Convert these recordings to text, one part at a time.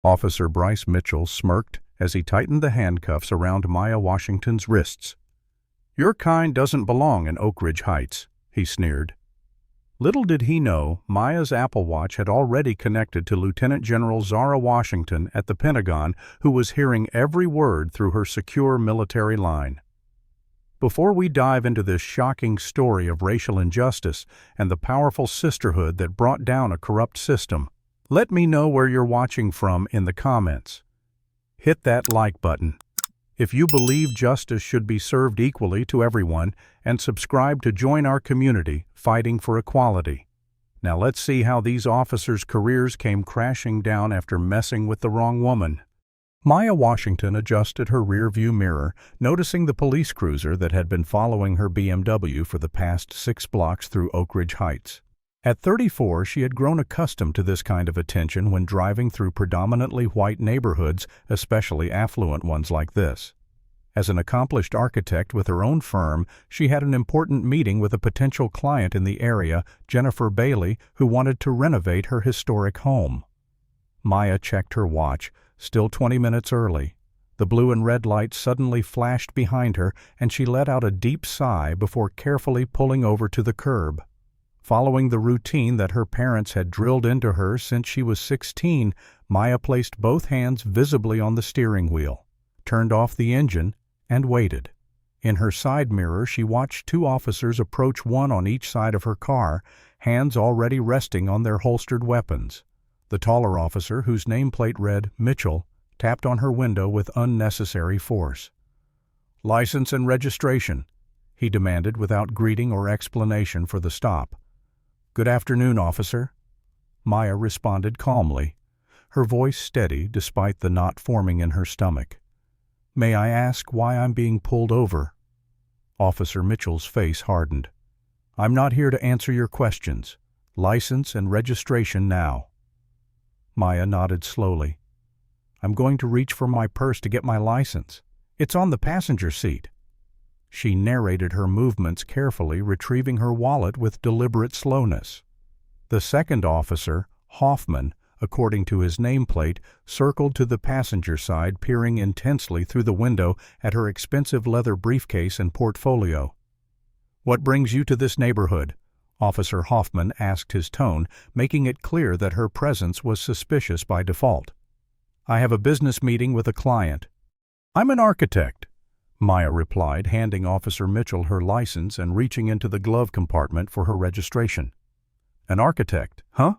Officer Bryce Mitchell smirked as he tightened the handcuffs around Maya Washington's wrists. "Your kind doesn't belong in Oak Ridge Heights," he sneered. Little did he know, Maya's Apple Watch had already connected to Lieutenant General Zara Washington at the Pentagon, who was hearing every word through her secure military line. Before we dive into this shocking story of racial injustice and the powerful sisterhood that brought down a corrupt system, let me know where you're watching from in the comments. Hit that like button if you believe justice should be served equally to everyone, and subscribe to join our community fighting for equality. Now let's see how these officers' careers came crashing down after messing with the wrong woman. Maya Washington adjusted her rear-view mirror, noticing the police cruiser that had been following her BMW for the past 6 blocks through Oak Ridge Heights. At 34, she had grown accustomed to this kind of attention when driving through predominantly white neighborhoods, especially affluent ones like this. As an accomplished architect with her own firm, she had an important meeting with a potential client in the area, Jennifer Bailey, who wanted to renovate her historic home. Maya checked her watch, still 20 minutes early. The blue and red light suddenly flashed behind her, and she let out a deep sigh before carefully pulling over to the curb. Following the routine that her parents had drilled into her since she was 16, Maya placed both hands visibly on the steering wheel, turned off the engine, and waited. In her side mirror, she watched 2 officers approach, one on each side of her car, hands already resting on their holstered weapons. The taller officer, whose nameplate read Mitchell, tapped on her window with unnecessary force. "License and registration," he demanded without greeting or explanation for the stop. "Good afternoon, officer." Maya responded calmly, her voice steady despite the knot forming in her stomach. "May I ask why I'm being pulled over?" Officer Mitchell's face hardened. "I'm not here to answer your questions. License and registration now." Maya nodded slowly. "I'm going to reach for my purse to get my license. It's on the passenger seat." She narrated her movements carefully, retrieving her wallet with deliberate slowness. The second officer, Hoffman, according to his nameplate, circled to the passenger side, peering intensely through the window at her expensive leather briefcase and portfolio. "What brings you to this neighborhood?" Officer Hoffman asked, his tone making it clear that her presence was suspicious by default. "I have a business meeting with a client." "I'm an architect," Maya replied, handing Officer Mitchell her license and reaching into the glove compartment for her registration. "An architect, huh?"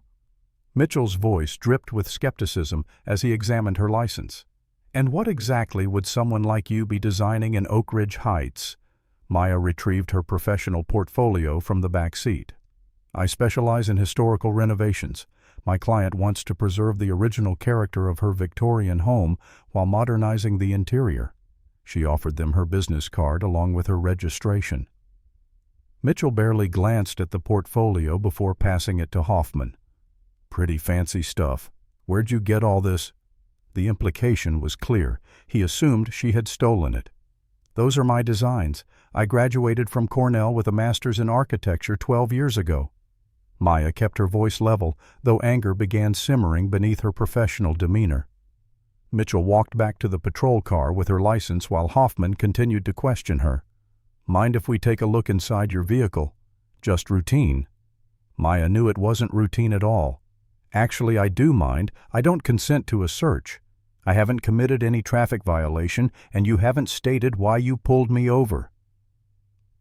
Mitchell's voice dripped with skepticism as he examined her license. "And what exactly would someone like you be designing in Oak Ridge Heights?" Maya retrieved her professional portfolio from the back seat. "I specialize in historical renovations. My client wants to preserve the original character of her Victorian home while modernizing the interior." She offered them her business card along with her registration. Mitchell barely glanced at the portfolio before passing it to Hoffman. "Pretty fancy stuff. Where'd you get all this?" The implication was clear. He assumed she had stolen it. "Those are my designs. I graduated from Cornell with a master's in architecture 12 years ago." Maya kept her voice level, though anger began simmering beneath her professional demeanor. Mitchell walked back to the patrol car with her license while Hoffman continued to question her. "Mind if we take a look inside your vehicle?" "Just routine." Maya knew it wasn't routine at all. "Actually, I do mind. I don't consent to a search. I haven't committed any traffic violation, and you haven't stated why you pulled me over."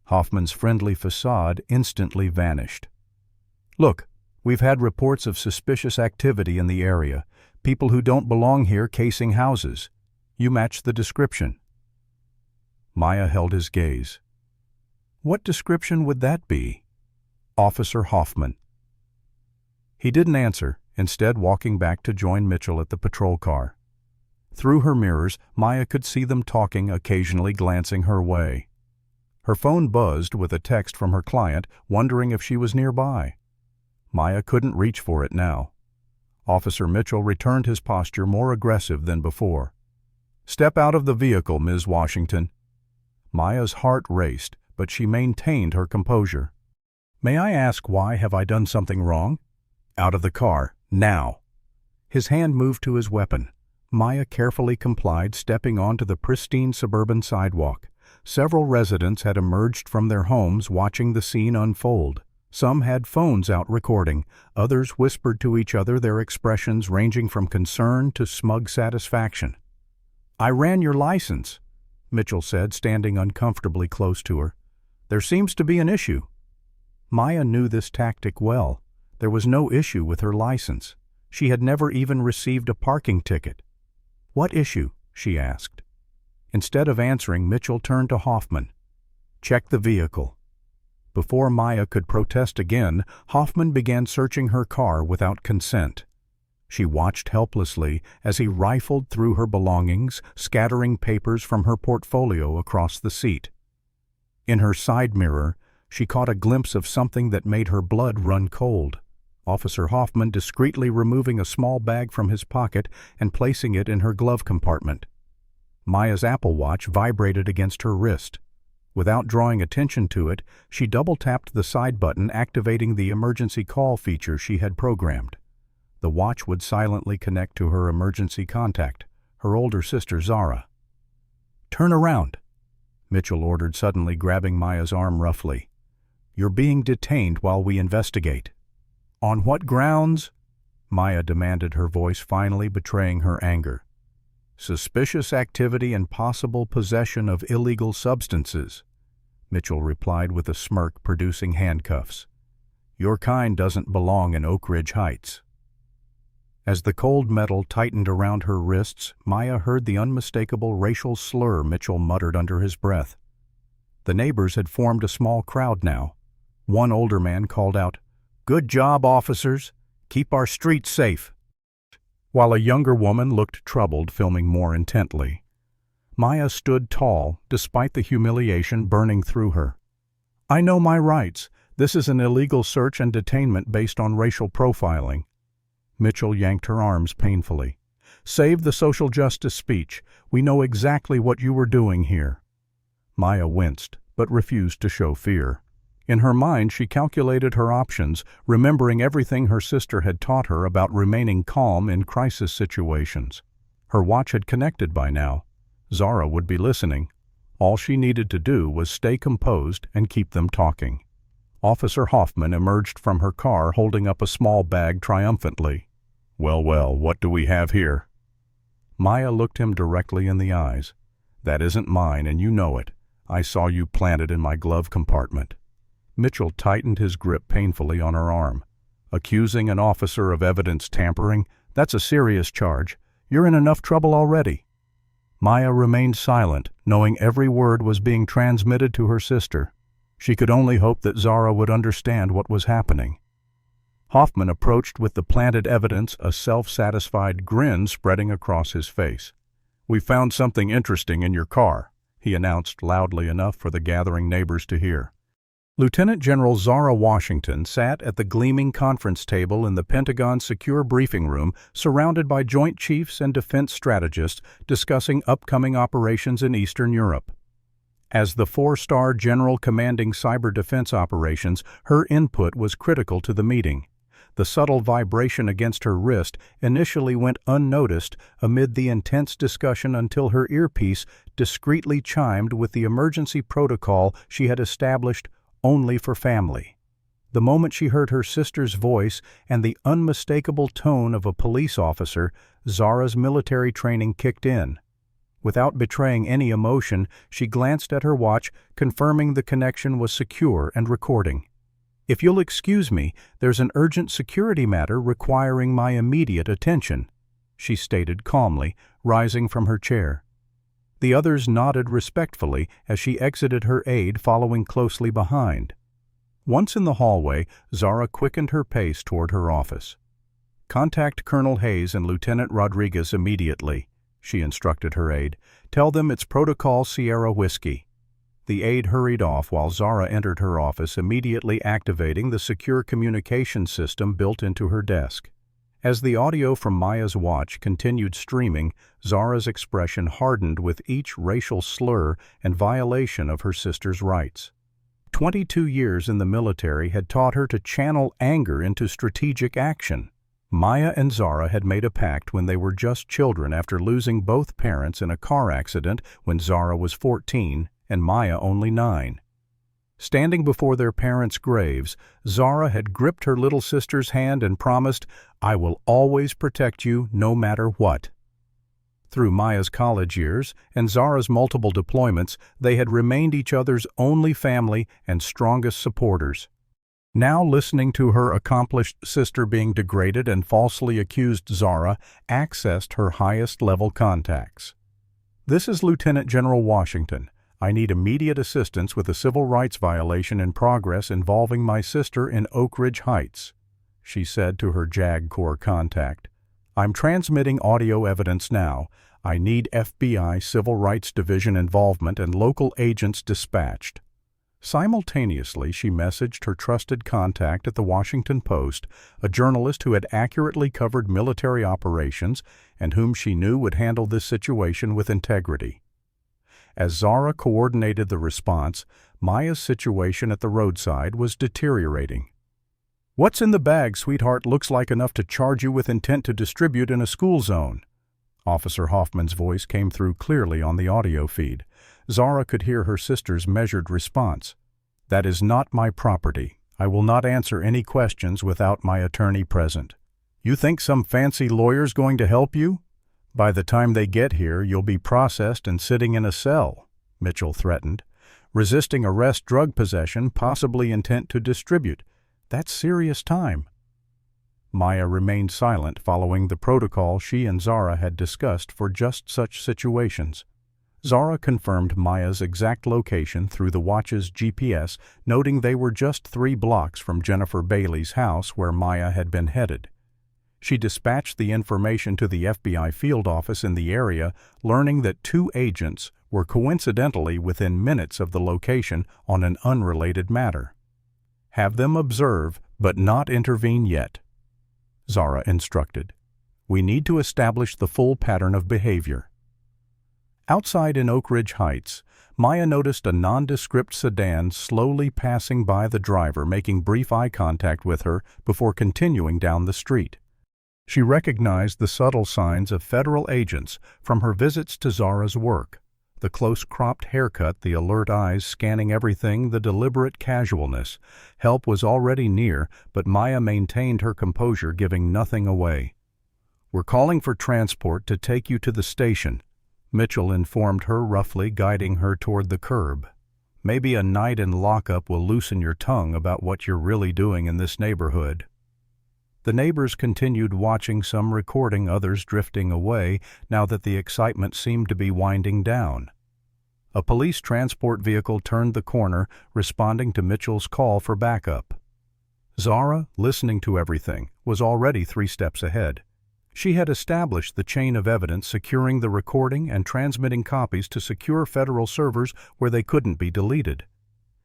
Hoffman's friendly facade instantly vanished. "Look, we've had reports of suspicious activity in the area. People who don't belong here casing houses. You match the description." Maya held his gaze. "What description would that be?" "Officer Hoffman." He didn't answer, instead walking back to join Mitchell at the patrol car. Through her mirrors, Maya could see them talking, occasionally glancing her way. Her phone buzzed with a text from her client, wondering if she was nearby. Maya couldn't reach for it now. Officer Mitchell returned his posture more aggressive than before. "Step out of the vehicle, Ms. Washington." Maya's heart raced, but she maintained her composure. "May I ask why have I done something wrong?" "Out of the car, now." His hand moved to his weapon, Maya carefully complied, stepping onto the pristine suburban sidewalk. Several residents had emerged from their homes, watching the scene unfold. Some had phones out recording. Others whispered to each other, their expressions ranging from concern to smug satisfaction. "I ran your license," Mitchell said, standing uncomfortably close to her. "There seems to be an issue." Maya knew this tactic well. There was no issue with her license. She had never even received a parking ticket. "What issue?" she asked. Instead of answering, Mitchell turned to Hoffman. "Check the vehicle." Before Maya could protest again, Hoffman began searching her car without consent. She watched helplessly as he rifled through her belongings, scattering papers from her portfolio across the seat. In her side mirror, she caught a glimpse of something that made her blood run cold. Officer Hoffman discreetly removing a small bag from his pocket and placing it in her glove compartment. Maya's Apple Watch vibrated against her wrist. Without drawing attention to it, she double-tapped the side button, activating the emergency call feature she had programmed. The watch would silently connect to her emergency contact, her older sister Zara. "Turn around," Mitchell ordered, suddenly grabbing Maya's arm roughly. "You're being detained while we investigate." "On what grounds?" Maya demanded, her voice finally betraying her anger. "Suspicious activity and possible possession of illegal substances," Mitchell replied with a smirk, producing handcuffs. "Your kind doesn't belong in Oak Ridge Heights." As the cold metal tightened around her wrists, Maya heard the unmistakable racial slur Mitchell muttered under his breath. The neighbors had formed a small crowd now. One older man called out, "Good job, officers. Keep our streets safe," while a younger woman looked troubled, filming more intently. Maya stood tall, despite the humiliation burning through her. "I know my rights. This is an illegal search and detainment based on racial profiling." Mitchell yanked her arms painfully. "Save the social justice speech. We know exactly what you were doing here." Maya winced, but refused to show fear. In her mind, she calculated her options, remembering everything her sister had taught her about remaining calm in crisis situations. Her watch had connected by now. Zara would be listening. All she needed to do was stay composed and keep them talking. Officer Hoffman emerged from her car, holding up a small bag triumphantly. Well, what do we have here?" Maya looked him directly in the eyes. "That isn't mine, and you know it. I saw you plant it in my glove compartment." Mitchell tightened his grip painfully on her arm. "Accusing an officer of evidence tampering? That's a serious charge. You're in enough trouble already." Maya remained silent, knowing every word was being transmitted to her sister. She could only hope that Zara would understand what was happening. Hoffman approached with the planted evidence, a self-satisfied grin spreading across his face. "We found something interesting in your car," he announced loudly enough for the gathering neighbors to hear. Lieutenant General Zara Washington sat at the gleaming conference table in the Pentagon's secure briefing room, surrounded by Joint Chiefs and defense strategists discussing upcoming operations in Eastern Europe. As the four-star general commanding cyber defense operations, her input was critical to the meeting. The subtle vibration against her wrist initially went unnoticed amid the intense discussion until her earpiece discreetly chimed with the emergency protocol she had established only for family. The moment she heard her sister's voice and the unmistakable tone of a police officer, Zara's military training kicked in. Without betraying any emotion, she glanced at her watch, confirming the connection was secure and recording. "If you'll excuse me, there's an urgent security matter requiring my immediate attention," she stated calmly, rising from her chair. The others nodded respectfully as she exited, her aide following closely behind. Once in the hallway, Zara quickened her pace toward her office. "Contact Colonel Hayes and Lieutenant Rodriguez immediately," she instructed her aide. "Tell them it's Protocol Sierra Whiskey." The aide hurried off while Zara entered her office, immediately activating the secure communication system built into her desk. As the audio from Maya's watch continued streaming, Zara's expression hardened with each racial slur and violation of her sister's rights. 22 years in the military had taught her to channel anger into strategic action. Maya and Zara had made a pact when they were just children after losing both parents in a car accident when Zara was 14 and Maya only 9. Standing before their parents' graves, Zara had gripped her little sister's hand and promised, "I will always protect you no matter what." Through Maya's college years and Zara's multiple deployments, they had remained each other's only family and strongest supporters. Now, listening to her accomplished sister being degraded and falsely accused, Zara accessed her highest-level contacts. "This is Lieutenant General Washington. I need immediate assistance with a civil rights violation in progress involving my sister in Oak Ridge Heights," she said to her JAG Corps contact. "I'm transmitting audio evidence now. I need FBI Civil Rights Division involvement and local agents dispatched." Simultaneously, she messaged her trusted contact at the Washington Post, a journalist who had accurately covered military operations and whom she knew would handle this situation with integrity. As Zara coordinated the response, Maya's situation at the roadside was deteriorating. "What's in the bag, sweetheart, looks like enough to charge you with intent to distribute in a school zone." Officer Hoffman's voice came through clearly on the audio feed. Zara could hear her sister's measured response. "That is not my property. I will not answer any questions without my attorney present." "You think some fancy lawyer's going to help you? By the time they get here, you'll be processed and sitting in a cell," Mitchell threatened. "Resisting arrest, drug possession, possibly intent to distribute. That's serious time." Maya remained silent, following the protocol she and Zara had discussed for just such situations. Zara confirmed Maya's exact location through the watch's GPS, noting they were just 3 blocks from Jennifer Bailey's house where Maya had been headed. She dispatched the information to the FBI field office in the area, learning that 2 agents were coincidentally within minutes of the location on an unrelated matter. "Have them observe, but not intervene yet," Zara instructed. "We need to establish the full pattern of behavior." Outside in Oak Ridge Heights, Maya noticed a nondescript sedan slowly passing by the driver, making brief eye contact with her before continuing down the street. She recognized the subtle signs of federal agents from her visits to Zara's work. The close-cropped haircut, the alert eyes scanning everything, the deliberate casualness. Help was already near, but Maya maintained her composure, giving nothing away. "We're calling for transport to take you to the station," Mitchell informed her roughly, guiding her toward the curb. "Maybe a night in lockup will loosen your tongue about what you're really doing in this neighborhood." The neighbors continued watching, some recording, others drifting away, now that the excitement seemed to be winding down. A police transport vehicle turned the corner, responding to Mitchell's call for backup. Zara, listening to everything, was already 3 steps ahead. She had established the chain of evidence, securing the recording and transmitting copies to secure federal servers where they couldn't be deleted.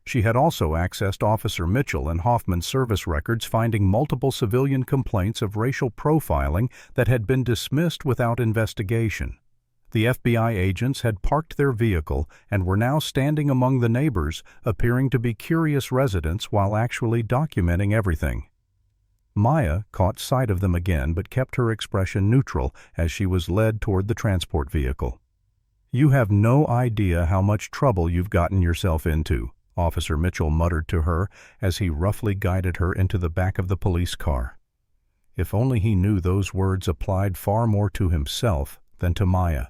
She had also accessed Officer Mitchell and Hoffman's service records, finding multiple civilian complaints of racial profiling that had been dismissed without investigation. The FBI agents had parked their vehicle and were now standing among the neighbors, appearing to be curious residents while actually documenting everything. Maya caught sight of them again, but kept her expression neutral as she was led toward the transport vehicle. "You have no idea how much trouble you've gotten yourself into," Officer Mitchell muttered to her as he roughly guided her into the back of the police car. If only he knew those words applied far more to himself than to Maya.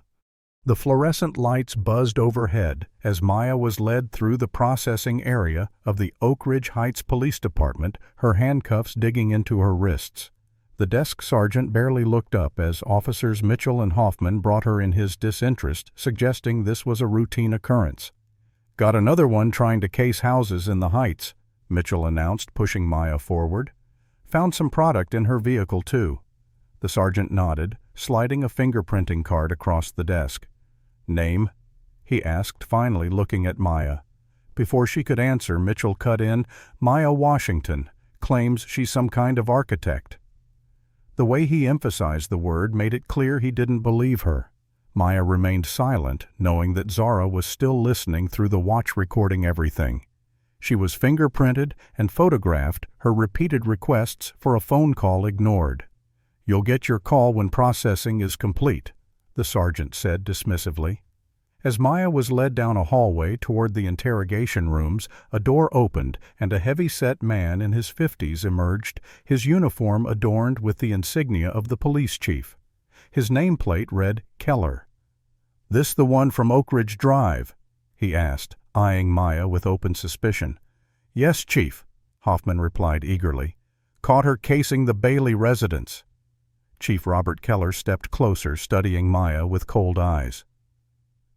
The fluorescent lights buzzed overhead as Maya was led through the processing area of the Oak Ridge Heights Police Department, her handcuffs digging into her wrists. The desk sergeant barely looked up as Officers Mitchell and Hoffman brought her in his disinterest, suggesting this was a routine occurrence. "Got another one trying to case houses in the Heights," Mitchell announced, pushing Maya forward. "Found some product in her vehicle, too." The sergeant nodded, sliding a fingerprinting card across the desk. "Name?" he asked, finally looking at Maya. Before she could answer, Mitchell cut in, "Maya Washington. Claims she's some kind of architect." The way he emphasized the word made it clear he didn't believe her. Maya remained silent, knowing that Zara was still listening through the watch, recording everything. She was fingerprinted and photographed, her repeated requests for a phone call ignored. "You'll get your call when processing is complete," the sergeant said dismissively. As Maya was led down a hallway toward the interrogation rooms, a door opened and a heavy-set man in his 50s emerged, his uniform adorned with the insignia of the police chief. His nameplate read Keller. "This the one from Oak Ridge Drive?" he asked, eyeing Maya with open suspicion. "Yes, Chief," Hoffman replied eagerly. "Caught her casing the Bailey residence." Chief Robert Keller stepped closer, studying Maya with cold eyes.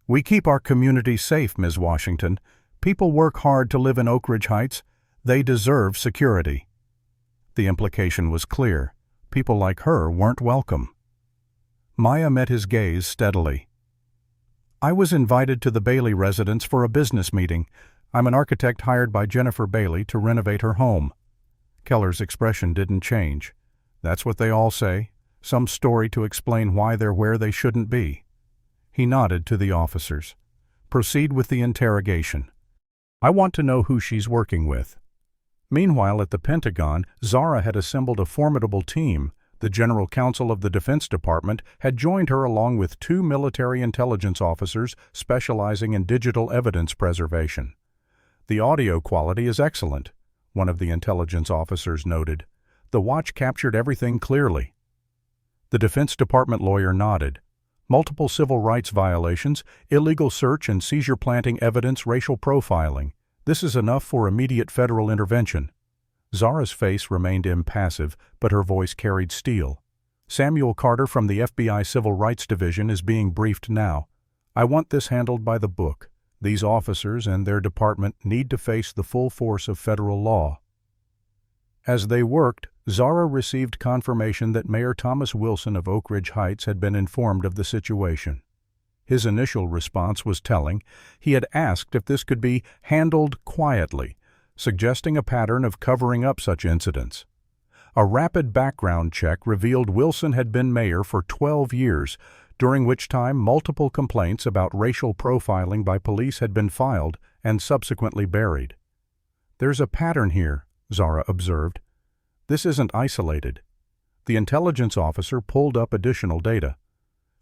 "We keep our community safe, Ms. Washington. People work hard to live in Oak Ridge Heights. They deserve security." The implication was clear. People like her weren't welcome. Maya met his gaze steadily. "I was invited to the Bailey residence for a business meeting. I'm an architect hired by Jennifer Bailey to renovate her home." Keller's expression didn't change. "That's what they all say. Some story to explain why they're where they shouldn't be." He nodded to the officers. "Proceed with the interrogation. I want to know who she's working with." Meanwhile, at the Pentagon, Zara had assembled a formidable team. The General Counsel of the Defense Department had joined her along with 2 military intelligence officers specializing in digital evidence preservation. "The audio quality is excellent," one of the intelligence officers noted. "The watch captured everything clearly." The Defense Department lawyer nodded. "Multiple civil rights violations, illegal search and seizure planting evidence, racial profiling. This is enough for immediate federal intervention." Zara's face remained impassive, but her voice carried steel. "Samuel Carter from the FBI Civil Rights Division is being briefed now. I want this handled by the book. These officers and their department need to face the full force of federal law." As they worked, Zara received confirmation that Mayor Thomas Wilson of Oak Ridge Heights had been informed of the situation. His initial response was telling. He had asked if this could be handled quietly, suggesting a pattern of covering up such incidents. A rapid background check revealed Wilson had been mayor for 12 years, during which time multiple complaints about racial profiling by police had been filed and subsequently buried. "There's a pattern here," Zara observed. "This isn't isolated." The intelligence officer pulled up additional data.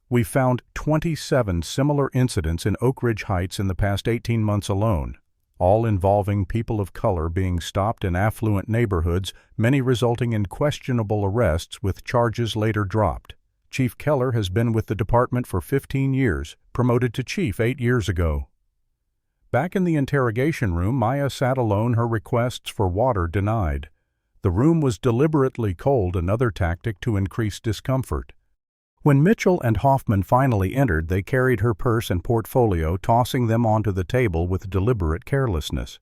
"We found 27 similar incidents in Oak Ridge Heights in the past 18 months alone, all involving people of color being stopped in affluent neighborhoods, many resulting in questionable arrests with charges later dropped. Chief Keller has been with the department for 15 years, promoted to chief 8 years ago." Back in the interrogation room, Maya sat alone, her requests for water denied. The room was deliberately cold, another tactic to increase discomfort. When Mitchell and Hoffman finally entered, they carried her purse and portfolio, tossing them onto the table with deliberate carelessness.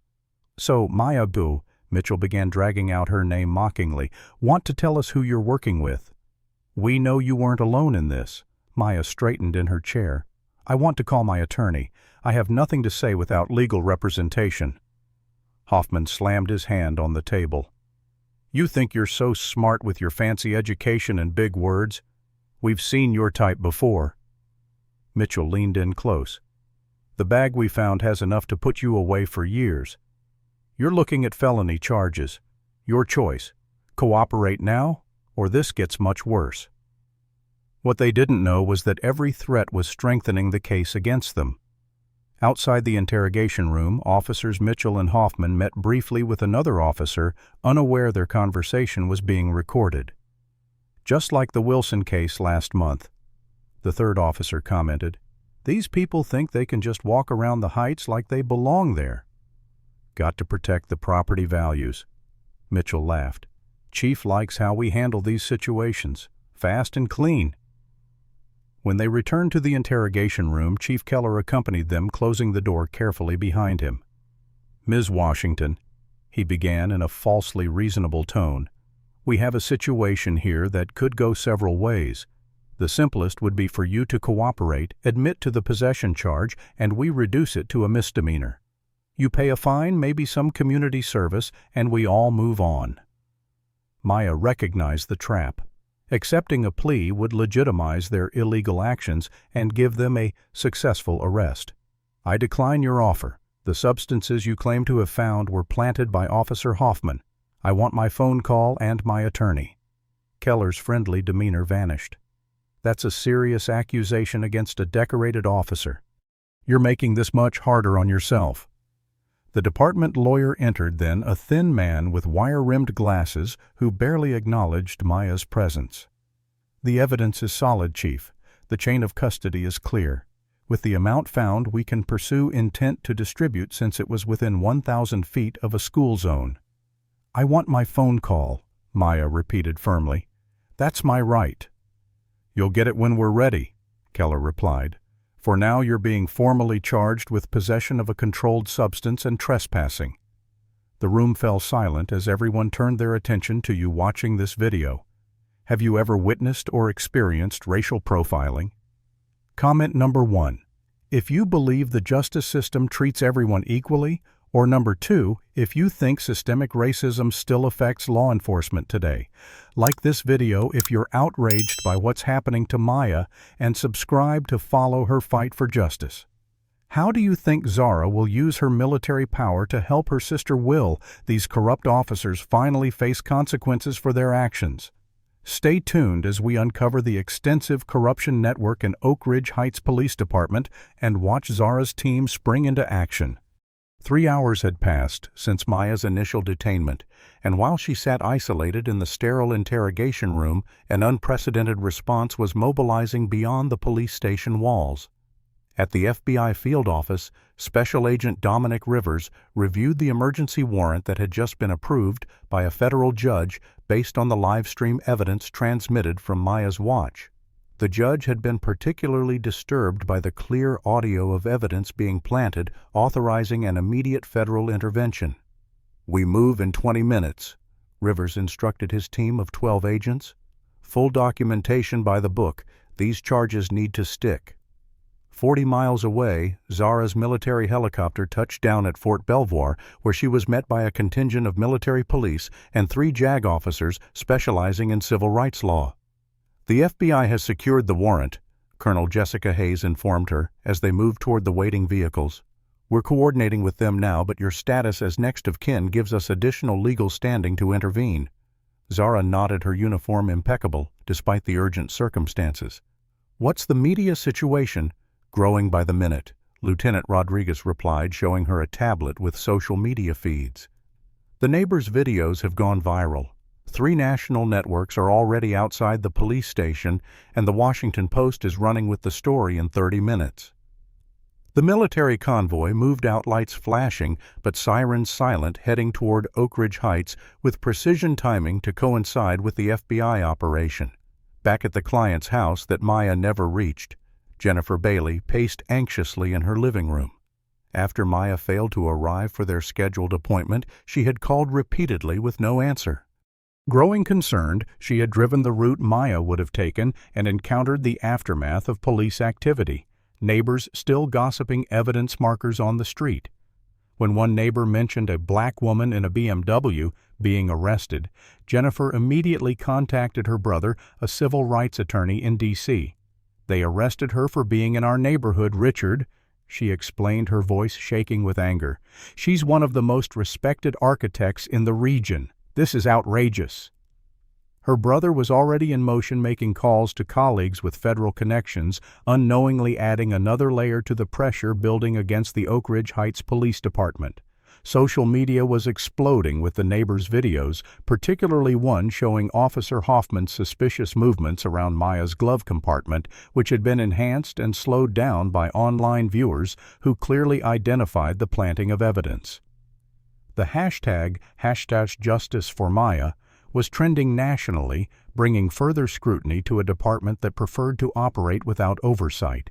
"So, Maya Boo," Mitchell began, dragging out her name mockingly, "want to tell us who you're working with?" "We know you weren't alone in this." Maya straightened in her chair. "I want to call my attorney. I have nothing to say without legal representation." Hoffman slammed his hand on the table. "You think you're so smart with your fancy education and big words? We've seen your type before." Mitchell leaned in close. "The bag we found has enough to put you away for years. You're looking at felony charges. Your choice. Cooperate now, or this gets much worse." What they didn't know was that every threat was strengthening the case against them. Outside the interrogation room, officers Mitchell and Hoffman met briefly with another officer, unaware their conversation was being recorded. "Just like the Wilson case last month," the third officer commented. "These people think they can just walk around the Heights like they belong there." "Got to protect the property values." Mitchell laughed. "Chief likes how we handle these situations. Fast and clean." When they returned to the interrogation room, Chief Keller accompanied them, closing the door carefully behind him. "Ms. Washington," he began in a falsely reasonable tone, "we have a situation here that could go several ways. The simplest would be for you to cooperate, admit to the possession charge, and we reduce it to a misdemeanor. You pay a fine, maybe some community service, and we all move on." Maya recognized the trap. Accepting a plea would legitimize their illegal actions and give them a successful arrest. "I decline your offer. The substances you claim to have found were planted by Officer Hoffman. I want my phone call and my attorney." Keller's friendly demeanor vanished. "That's a serious accusation against a decorated officer. You're making this much harder on yourself." The department lawyer entered then, a thin man with wire-rimmed glasses who barely acknowledged Maya's presence. "The evidence is solid, Chief. The chain of custody is clear. With the amount found, we can pursue intent to distribute since it was within 1,000 feet of a school zone." "I want my phone call," Maya repeated firmly. "That's my right." "You'll get it when we're ready," Keller replied. "For now you're being formally charged with possession of a controlled substance and trespassing." The room fell silent as everyone turned their attention to you watching this video. Have you ever witnessed or experienced racial profiling? Comment number 1. If you believe the justice system treats everyone equally, or number 2, if you think systemic racism still affects law enforcement today. Like this video if you're outraged by what's happening to Maya, and subscribe to follow her fight for justice. How do you think Zara will use her military power to help her sister Will, these corrupt officers, finally face consequences for their actions? Stay tuned as we uncover the extensive corruption network in Oak Ridge Heights Police Department and watch Zara's team spring into action. 3 hours had passed since Maya's initial detainment, and while she sat isolated in the sterile interrogation room, an unprecedented response was mobilizing beyond the police station walls. At the FBI field office, Special Agent Dominic Rivers reviewed the emergency warrant that had just been approved by a federal judge based on the live stream evidence transmitted from Maya's watch. The judge had been particularly disturbed by the clear audio of evidence being planted authorizing an immediate federal intervention. "We move in 20 minutes, Rivers instructed his team of 12 agents. "Full documentation by the book. These charges need to stick." 40 miles away, Zara's military helicopter touched down at Fort Belvoir, where she was met by a contingent of military police and 3 JAG officers specializing in civil rights law. "The FBI has secured the warrant," Colonel Jessica Hayes informed her as they moved toward the waiting vehicles. "We're coordinating with them now, but your status as next of kin gives us additional legal standing to intervene." Zara nodded, her uniform impeccable, despite the urgent circumstances. "What's the media situation?" "Growing by the minute," Lieutenant Rodriguez replied, showing her a tablet with social media feeds. "The neighbors' videos have gone viral. 3 national networks are already outside the police station, and the Washington Post is running with the story in 30 minutes. The military convoy moved out, lights flashing but sirens silent, heading toward Oak Ridge Heights with precision timing to coincide with the FBI operation. Back at the client's house that Maya never reached, Jennifer Bailey paced anxiously in her living room. After Maya failed to arrive for their scheduled appointment, she had called repeatedly with no answer. Growing concerned, she had driven the route Maya would have taken and encountered the aftermath of police activity, neighbors still gossiping evidence markers on the street. When one neighbor mentioned a black woman in a BMW being arrested, Jennifer immediately contacted her brother, a civil rights attorney in D.C. "They arrested her for being in our neighborhood, Richard," she explained, her voice shaking with anger. "She's one of the most respected architects in the region. This is outrageous." Her brother was already in motion, making calls to colleagues with federal connections, unknowingly adding another layer to the pressure building against the Oak Ridge Heights Police Department. Social media was exploding with the neighbors' videos, particularly one showing Officer Hoffman's suspicious movements around Maya's glove compartment, which had been enhanced and slowed down by online viewers who clearly identified the planting of evidence. The hashtag #JusticeForMaya was trending nationally, bringing further scrutiny to a department that preferred to operate without oversight.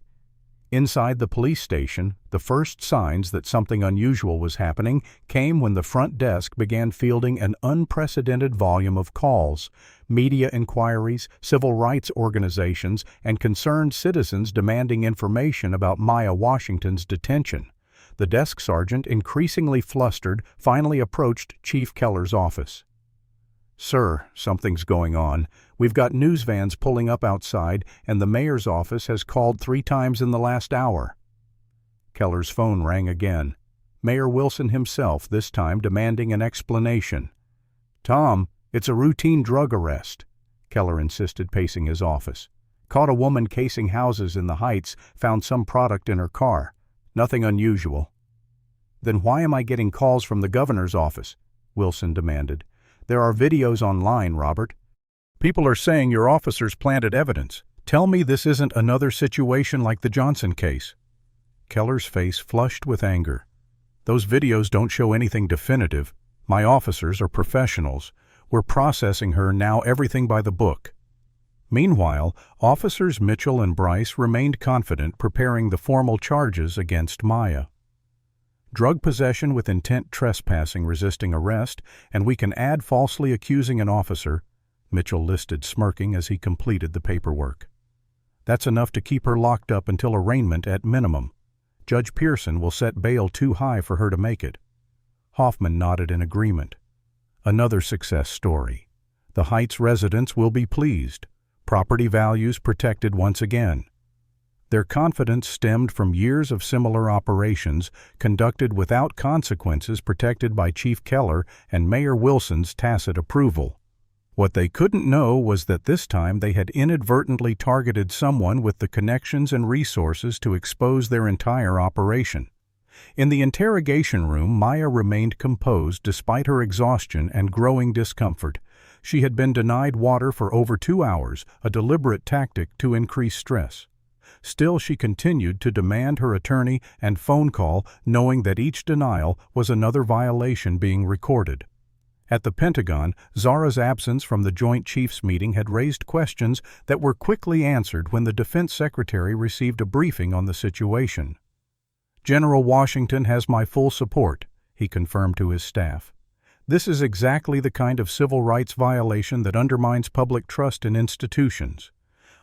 Inside the police station, the first signs that something unusual was happening came when the front desk began fielding an unprecedented volume of calls, media inquiries, civil rights organizations, and concerned citizens demanding information about Maya Washington's detention. The desk sergeant, increasingly flustered, finally approached Chief Keller's office. "Sir, something's going on. We've got news vans pulling up outside, and the mayor's office has called 3 times in the last hour." Keller's phone rang again. Mayor Wilson himself, this time demanding an explanation. "Tom, it's a routine drug arrest." Keller insisted, pacing his office. Caught a woman casing houses in the Heights, found some product in her car. Nothing unusual. Then why am I getting calls from the governor's office? Wilson demanded. There are videos online, Robert. People are saying your officers planted evidence. Tell me this isn't another situation like the Johnson case. Keller's face flushed with anger. Those videos don't show anything definitive. My officers are professionals. We're processing her now, everything by the book. Meanwhile, Officers Mitchell and Bryce remained confident, preparing the formal charges against Maya. Drug possession with intent, trespassing, resisting arrest, and we can add falsely accusing an officer, Mitchell listed, smirking as he completed the paperwork. That's enough to keep her locked up until arraignment at minimum. Judge Pearson will set bail too high for her to make it. Hoffman nodded in agreement. Another success story. The Heights residents will be pleased. Property values protected once again. Their confidence stemmed from years of similar operations conducted without consequences, protected by Chief Keller and Mayor Wilson's tacit approval. What they couldn't know was that this time they had inadvertently targeted someone with the connections and resources to expose their entire operation. In the interrogation room, Maya remained composed despite her exhaustion and growing discomfort. She had been denied water for over 2 hours, a deliberate tactic to increase stress. Still, she continued to demand her attorney and phone call, knowing that each denial was another violation being recorded. At the Pentagon, Zara's absence from the Joint Chiefs meeting had raised questions that were quickly answered when the Defense Secretary received a briefing on the situation. General Washington has my full support, he confirmed to his staff. This is exactly the kind of civil rights violation that undermines public trust in institutions.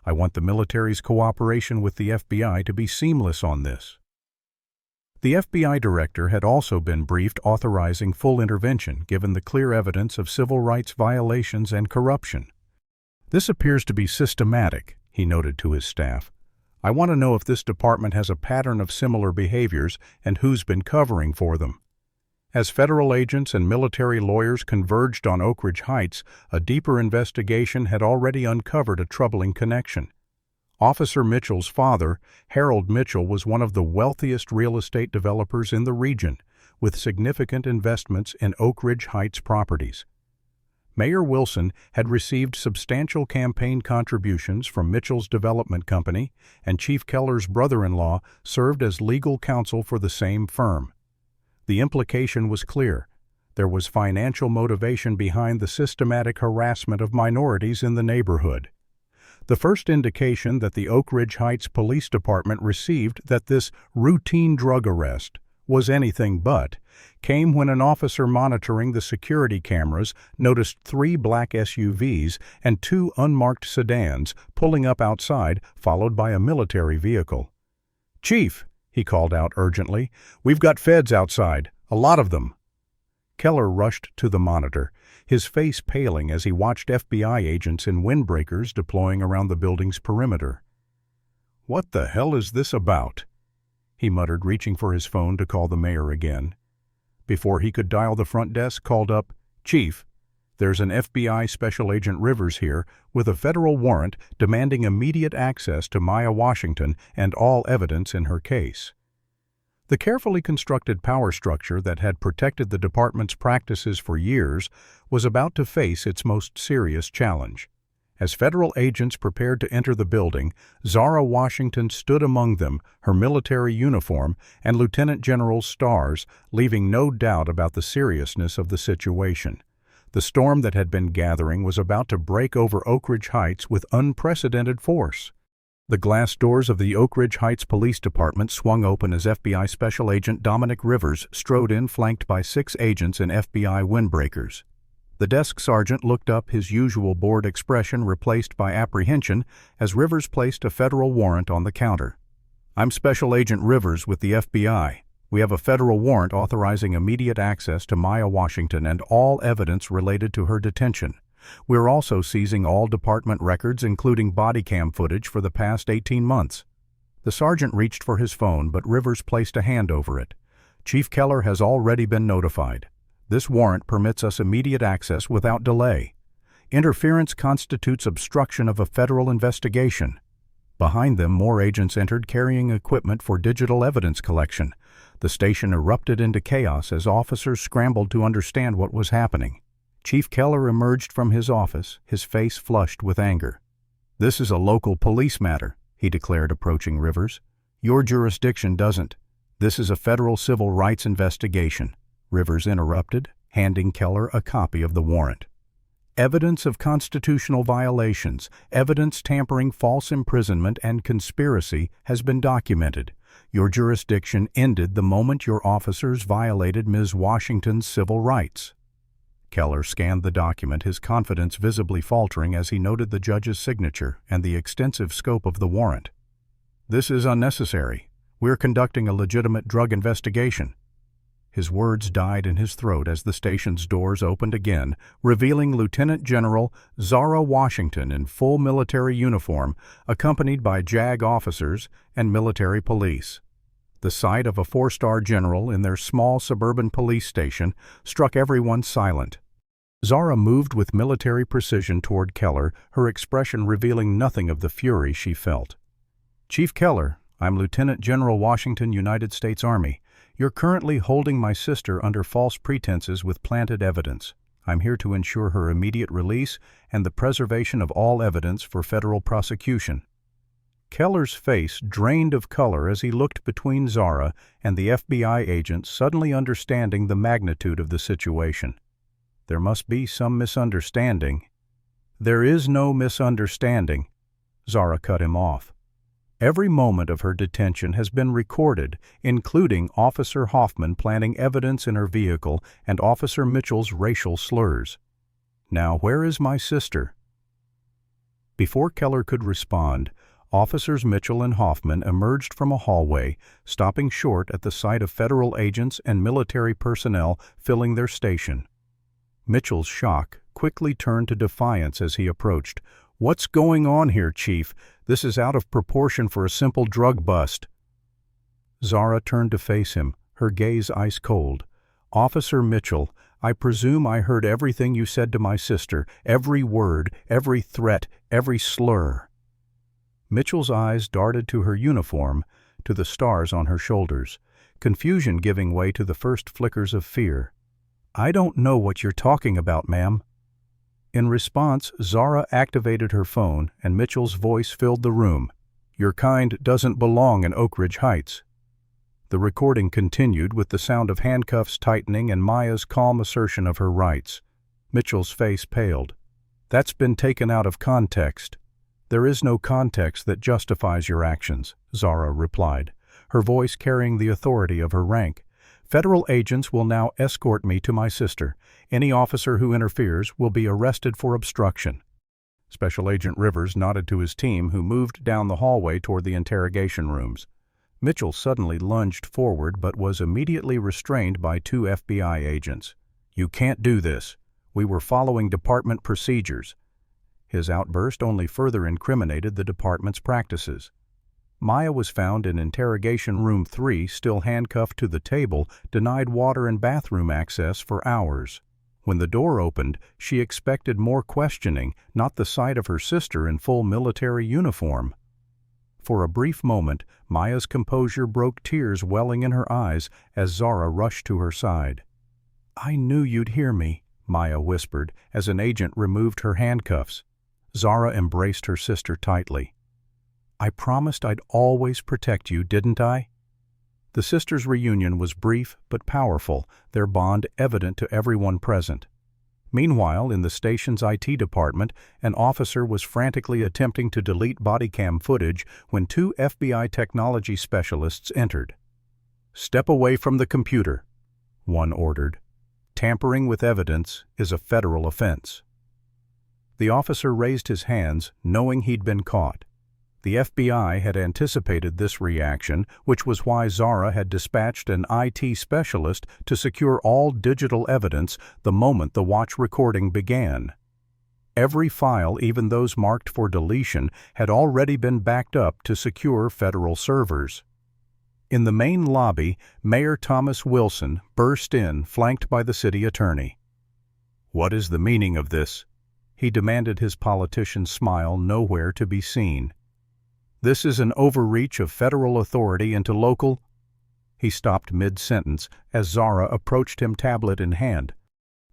I want the military's cooperation with the FBI to be seamless on this. The FBI director had also been briefed, authorizing full intervention given the clear evidence of civil rights violations and corruption. This appears to be systematic, he noted to his staff. I want to know if this department has a pattern of similar behaviors and who's been covering for them. As federal agents and military lawyers converged on Oak Ridge Heights, a deeper investigation had already uncovered a troubling connection. Officer Mitchell's father, Harold Mitchell, was one of the wealthiest real estate developers in the region, with significant investments in Oak Ridge Heights properties. Mayor Wilson had received substantial campaign contributions from Mitchell's development company, and Chief Keller's brother-in-law served as legal counsel for the same firm. The implication was clear. There was financial motivation behind the systematic harassment of minorities in the neighborhood. The first indication that the Oak Ridge Heights Police Department received that this routine drug arrest was anything but came when an officer monitoring the security cameras noticed 3 black SUVs and 2 unmarked sedans pulling up outside, followed by a military vehicle. "Chief," he called out urgently, "we've got feds outside, a lot of them." Keller rushed to the monitor, his face paling as he watched FBI agents in windbreakers deploying around the building's perimeter. "What the hell is this about?" he muttered, reaching for his phone to call the mayor again. Before he could dial the front desk, called up, "Chief, there's an FBI Special Agent Rivers here with a federal warrant demanding immediate access to Maya Washington and all evidence in her case." The carefully constructed power structure that had protected the department's practices for years was about to face its most serious challenge. As federal agents prepared to enter the building, Zara Washington stood among them, her military uniform and Lieutenant General's stars, leaving no doubt about the seriousness of the situation. The storm that had been gathering was about to break over Oak Ridge Heights with unprecedented force. The glass doors of the Oak Ridge Heights Police Department swung open as FBI Special Agent Dominic Rivers strode in, flanked by 6 agents in FBI windbreakers. The desk sergeant looked up, his usual bored expression replaced by apprehension as Rivers placed a federal warrant on the counter. "I'm Special Agent Rivers with the FBI. We have a federal warrant authorizing immediate access to Maya Washington and all evidence related to her detention. We're also seizing all department records, including body cam footage for the past 18 months. The sergeant reached for his phone, but Rivers placed a hand over it. "Chief Keller has already been notified. This warrant permits us immediate access without delay. Interference constitutes obstruction of a federal investigation. Behind them, more agents entered carrying equipment for digital evidence collection. The station erupted into chaos as officers scrambled to understand what was happening. Chief Keller emerged from his office, his face flushed with anger. "This is a local police matter," he declared, approaching Rivers. "Your jurisdiction doesn't. This is a federal civil rights investigation," Rivers interrupted, handing Keller a copy of the warrant. "Evidence of constitutional violations, evidence tampering, false imprisonment, and conspiracy has been documented. Your jurisdiction ended the moment your officers violated Ms. Washington's civil rights." Keller scanned the document, his confidence visibly faltering as he noted the judge's signature and the extensive scope of the warrant. "This is unnecessary. We're conducting a legitimate drug investigation." His words died in his throat as the station's doors opened again, revealing Lieutenant General Zara Washington in full military uniform, accompanied by JAG officers and military police. The sight of a four-star general in their small suburban police station struck everyone silent. Zara moved with military precision toward Keller, her expression revealing nothing of the fury she felt. "Chief Keller, I'm Lieutenant General Washington, United States Army. You're currently holding my sister under false pretenses with planted evidence. I'm here to ensure her immediate release and the preservation of all evidence for federal prosecution." Keller's face drained of color as he looked between Zara and the FBI agent, suddenly understanding the magnitude of the situation. "There must be some misunderstanding." "There is no misunderstanding," Zara cut him off. "Every moment of her detention has been recorded, including Officer Hoffman planting evidence in her vehicle and Officer Mitchell's racial slurs. Now, where is my sister?" Before Keller could respond, Officers Mitchell and Hoffman emerged from a hallway, stopping short at the sight of federal agents and military personnel filling their station. Mitchell's shock quickly turned to defiance as he approached. "What's going on here, Chief? This is out of proportion for a simple drug bust." Zara turned to face him, her gaze ice cold. "Officer Mitchell, I presume I heard everything you said to my sister, every word, every threat, every slur." Mitchell's eyes darted to her uniform, to the stars on her shoulders, confusion giving way to the first flickers of fear. "I don't know what you're talking about, ma'am." In response, Zara activated her phone, and Mitchell's voice filled the room. "Your kind doesn't belong in Oak Ridge Heights." The recording continued with the sound of handcuffs tightening and Maya's calm assertion of her rights. Mitchell's face paled. "That's been taken out of context." "There is no context that justifies your actions," Zara replied, her voice carrying the authority of her rank. "Federal agents will now escort me to my sister. Any officer who interferes will be arrested for obstruction." Special Agent Rivers nodded to his team, who moved down the hallway toward the interrogation rooms. Mitchell suddenly lunged forward but was immediately restrained by two FBI agents. "You can't do this. We were following department procedures." His outburst only further incriminated the department's practices. Maya was found in Interrogation Room 3, still handcuffed to the table, denied water and bathroom access for hours. When the door opened, she expected more questioning, not the sight of her sister in full military uniform. For a brief moment, Maya's composure broke, tears welling in her eyes as Zara rushed to her side. "I knew you'd hear me," Maya whispered as an agent removed her handcuffs. Zara embraced her sister tightly. "I promised I'd always protect you, didn't I?" The sisters' reunion was brief but powerful, their bond evident to everyone present. Meanwhile, in the station's IT department, an officer was frantically attempting to delete body cam footage when two FBI technology specialists entered. "Step away from the computer," one ordered. "Tampering with evidence is a federal offense." The officer raised his hands, knowing he'd been caught. The FBI had anticipated this reaction, which was why Zara had dispatched an IT specialist to secure all digital evidence the moment the watch recording began. Every file, even those marked for deletion, had already been backed up to secure federal servers. In the main lobby, Mayor Thomas Wilson burst in, flanked by the city attorney. "What is the meaning of this?" he demanded, his politician's smile nowhere to be seen. "This is an overreach of federal authority into local—" He stopped mid-sentence as Zara approached him, tablet in hand.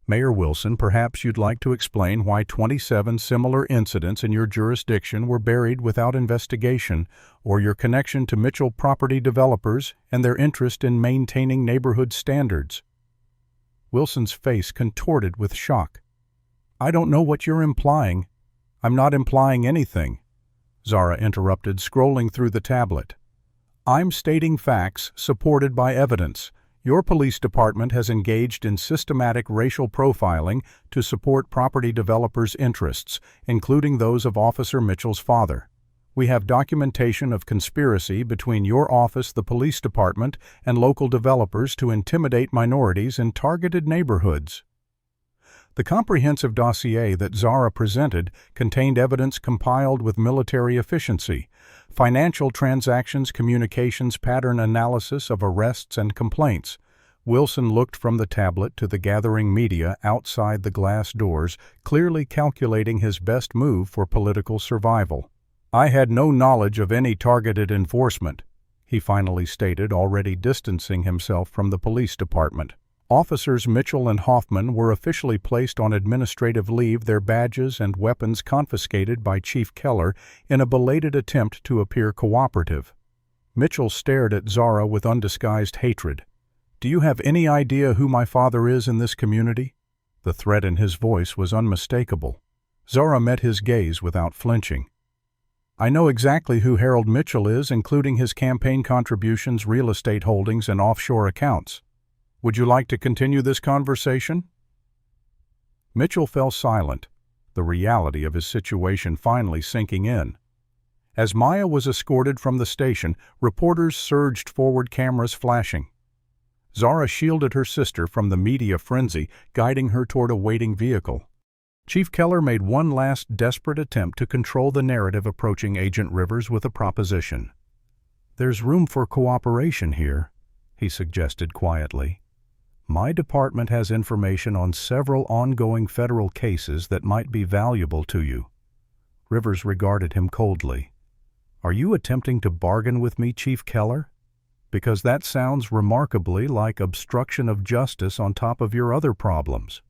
"Mayor Wilson, perhaps you'd like to explain why 27 similar incidents in your jurisdiction were buried without investigation, or your connection to Mitchell property developers and their interest in maintaining neighborhood standards." Wilson's face contorted with shock. "I don't know what you're implying." "I'm not implying anything," Zara interrupted, scrolling through the tablet. "I'm stating facts supported by evidence. Your police department has engaged in systematic racial profiling to support property developers' interests, including those of Officer Mitchell's father. We have documentation of conspiracy between your office, the police department, and local developers to intimidate minorities in targeted neighborhoods." The comprehensive dossier that Zara presented contained evidence compiled with military efficiency, financial transactions, communications pattern analysis of arrests and complaints. Wilson looked from the tablet to the gathering media outside the glass doors, clearly calculating his best move for political survival. "I had no knowledge of any targeted enforcement," he finally stated, already distancing himself from the police department. Officers Mitchell and Hoffman were officially placed on administrative leave, their badges and weapons confiscated by Chief Keller in a belated attempt to appear cooperative. Mitchell stared at Zara with undisguised hatred. "Do you have any idea who my father is in this community?" The threat in his voice was unmistakable. Zara met his gaze without flinching. "I know exactly who Harold Mitchell is, including his campaign contributions, real estate holdings, and offshore accounts. Would you like to continue this conversation?" Mitchell fell silent, the reality of his situation finally sinking in. As Maya was escorted from the station, reporters surged forward, cameras flashing. Zara shielded her sister from the media frenzy, guiding her toward a waiting vehicle. Chief Keller made one last desperate attempt to control the narrative, approaching Agent Rivers with a proposition. "There's room for cooperation here," he suggested quietly. "My department has information on several ongoing federal cases that might be valuable to you." Rivers regarded him coldly. "Are you attempting to bargain with me, Chief Keller? Because that sounds remarkably like obstruction of justice on top of your other problems."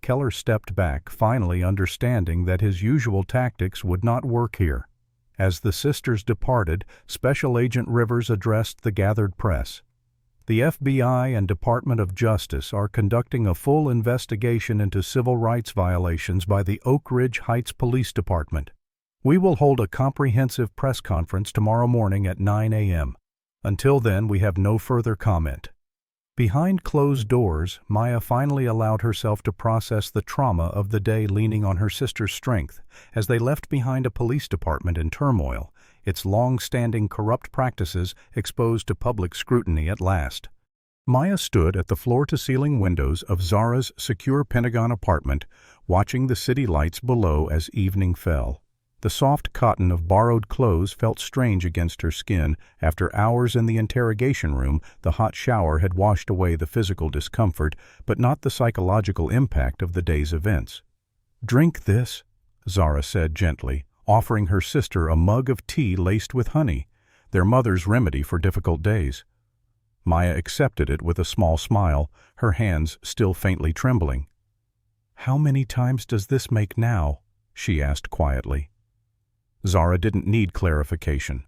Keller stepped back, finally understanding that his usual tactics would not work here. As the sisters departed, Special Agent Rivers addressed the gathered press. "The FBI and Department of Justice are conducting a full investigation into civil rights violations by the Oak Ridge Heights Police Department. We will hold a comprehensive press conference tomorrow morning at 9 a.m. Until then, we have no further comment." Behind closed doors, Maya finally allowed herself to process the trauma of the day, leaning on her sister's strength as they left behind a police department in turmoil, its long-standing corrupt practices exposed to public scrutiny at last. Maya stood at the floor-to-ceiling windows of Zara's secure Pentagon apartment, watching the city lights below as evening fell. The soft cotton of borrowed clothes felt strange against her skin. After hours in the interrogation room, the hot shower had washed away the physical discomfort, but not the psychological impact of the day's events. "Drink this," Zara said gently, offering her sister a mug of tea laced with honey, their mother's remedy for difficult days. Maya accepted it with a small smile, her hands still faintly trembling. "How many times does this make now?" she asked quietly. Zara didn't need clarification.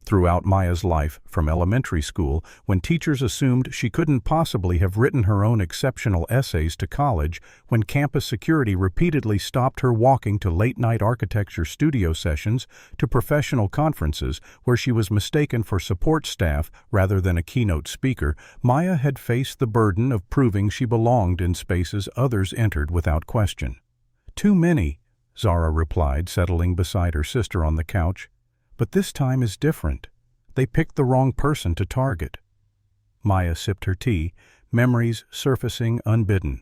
Throughout Maya's life, from elementary school, when teachers assumed she couldn't possibly have written her own exceptional essays, to college, when campus security repeatedly stopped her walking to late-night architecture studio sessions, to professional conferences where she was mistaken for support staff rather than a keynote speaker, Maya had faced the burden of proving she belonged in spaces others entered without question. "Too many," Zara replied, settling beside her sister on the couch. "But this time is different. They picked the wrong person to target." Maya sipped her tea, memories surfacing unbidden.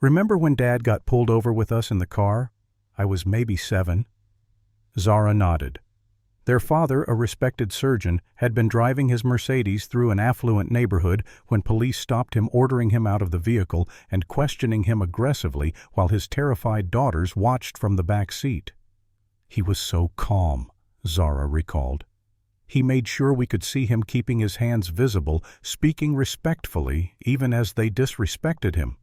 "Remember when Dad got pulled over with us in the car? I was maybe 7. Zara nodded. Their father, a respected surgeon, had been driving his Mercedes through an affluent neighborhood when police stopped him, ordering him out of the vehicle and questioning him aggressively while his terrified daughters watched from the back seat. "He was so calm," Zara recalled. "He made sure we could see him, keeping his hands visible, speaking respectfully even as they disrespected him.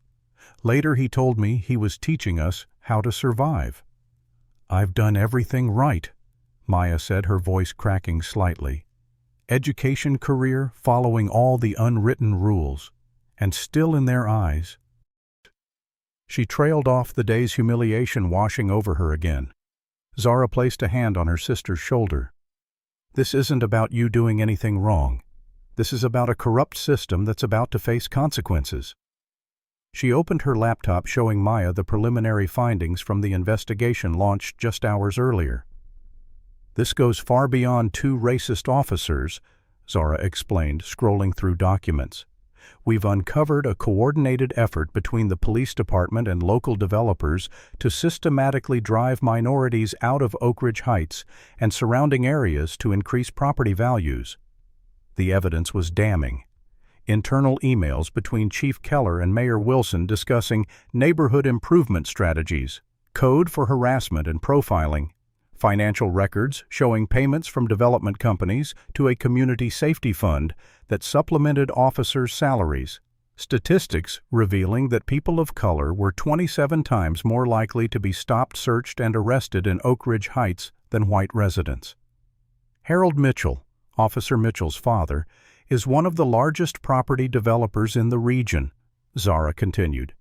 Later he told me he was teaching us how to survive." "I've done everything right," Maya said, her voice cracking slightly. "Education, career, following all the unwritten rules. And still in their eyes." She trailed off, the day's humiliation washing over her again. Zara placed a hand on her sister's shoulder. "This isn't about you doing anything wrong. This is about a corrupt system that's about to face consequences." She opened her laptop, showing Maya the preliminary findings from the investigation launched just hours earlier. "This goes far beyond two racist officers," Zara explained, scrolling through documents. "We've uncovered a coordinated effort between the police department and local developers to systematically drive minorities out of Oak Ridge Heights and surrounding areas to increase property values." The evidence was damning. Internal emails between Chief Keller and Mayor Wilson discussing neighborhood improvement strategies, code for harassment and profiling, financial records showing payments from development companies to a community safety fund that supplemented officers' salaries, statistics revealing that people of color were 27 times more likely to be stopped, searched, and arrested in Oak Ridge Heights than white residents. Harold Mitchell, Officer Mitchell's father, is one of the largest property developers in the region, Zara continued.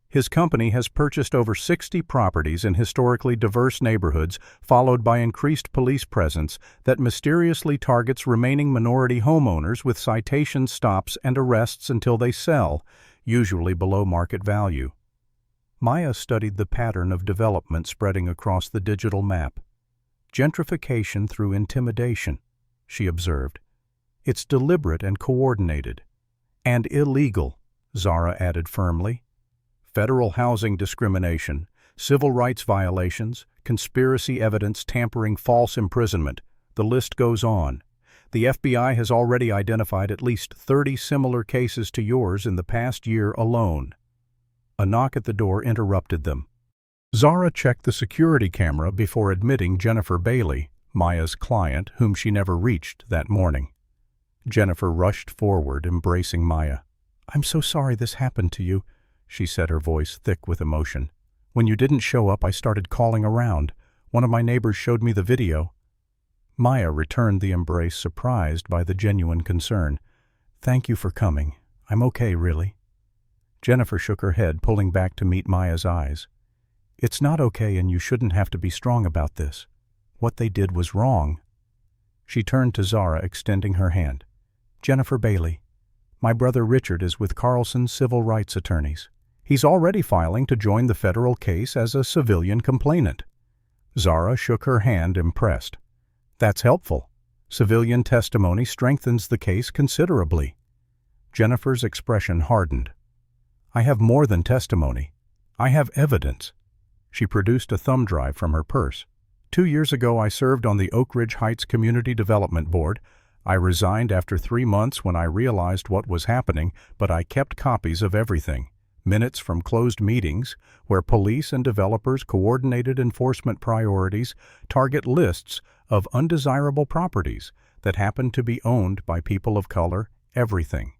His company has purchased over 60 properties in historically diverse neighborhoods, followed by increased police presence that mysteriously targets remaining minority homeowners with citations, stops, and arrests until they sell, usually below market value. Maya studied the pattern of development spreading across the digital map. "Gentrification through intimidation," she observed. "It's deliberate and coordinated. And illegal," Zara added firmly. "Federal housing discrimination, civil rights violations, conspiracy evidence tampering, false imprisonment. The list goes on. The FBI has already identified at least 30 similar cases to yours in the past year alone." A knock at the door interrupted them. Zara checked the security camera before admitting Jennifer Bailey, Maya's client, whom she never reached that morning. Jennifer rushed forward, embracing Maya. "I'm so sorry this happened to you," she said, her voice thick with emotion. "When you didn't show up, I started calling around. One of my neighbors showed me the video." Maya returned the embrace, surprised by the genuine concern. "Thank you for coming. I'm okay, really." Jennifer shook her head, pulling back to meet Maya's eyes. "It's not okay, and you shouldn't have to be strong about this. What they did was wrong." She turned to Zara, extending her hand. "Jennifer Bailey, my brother Richard is with Carlson Civil Rights Attorneys. He's already filing to join the federal case as a civilian complainant." Zara shook her hand, impressed. "That's helpful. Civilian testimony strengthens the case considerably." Jennifer's expression hardened. "I have more than testimony. I have evidence." She produced a thumb drive from her purse. 2 years ago, I served on the Oak Ridge Heights Community Development Board. I resigned after 3 months when I realized what was happening, but I kept copies of everything. Minutes from closed meetings, where police and developers coordinated enforcement priorities, target lists of undesirable properties that happened to be owned by people of color, everything.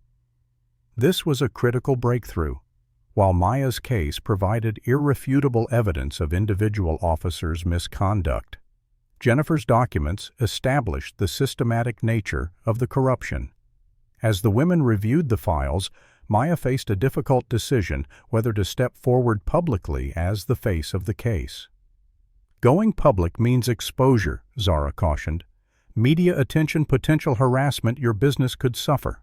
This was a critical breakthrough. While Maya's case provided irrefutable evidence of individual officers' misconduct, Jennifer's documents established the systematic nature of the corruption. As the women reviewed the files, Maya faced a difficult decision whether to step forward publicly as the face of the case. "Going public means exposure," Zara cautioned. "Media attention, potential harassment, your business could suffer."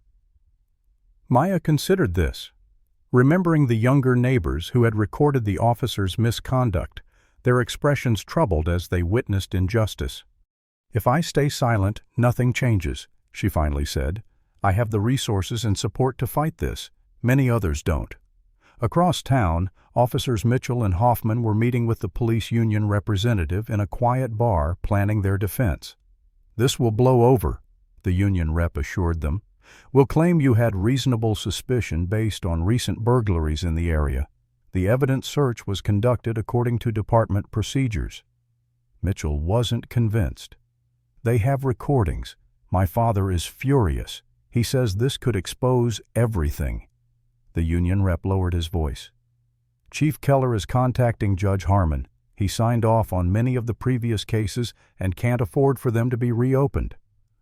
Maya considered this. Remembering the younger neighbors who had recorded the officers' misconduct, their expressions troubled as they witnessed injustice. "If I stay silent, nothing changes," she finally said. "I have the resources and support to fight this. Many others don't." Across town, Officers Mitchell and Hoffman were meeting with the police union representative in a quiet bar, planning their defense. "This will blow over," the union rep assured them. "We'll claim you had reasonable suspicion based on recent burglaries in the area. The evidence search was conducted according to department procedures." Mitchell wasn't convinced. "They have recordings. My father is furious. He says this could expose everything." The union rep lowered his voice. "Chief Keller is contacting Judge Harmon. He signed off on many of the previous cases and can't afford for them to be reopened.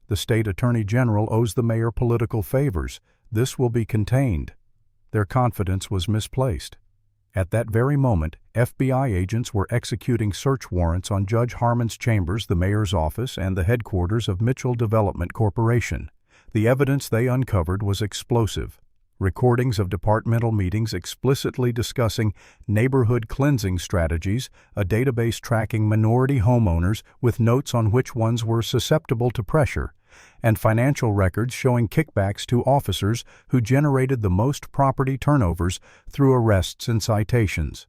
The state attorney general owes the mayor political favors. This will be contained." Their confidence was misplaced. At that very moment, FBI agents were executing search warrants on Judge Harmon's chambers, the mayor's office, and the headquarters of Mitchell Development Corporation. The evidence they uncovered was explosive. Recordings of departmental meetings explicitly discussing neighborhood cleansing strategies, a database tracking minority homeowners with notes on which ones were susceptible to pressure, and financial records showing kickbacks to officers who generated the most property turnovers through arrests and citations.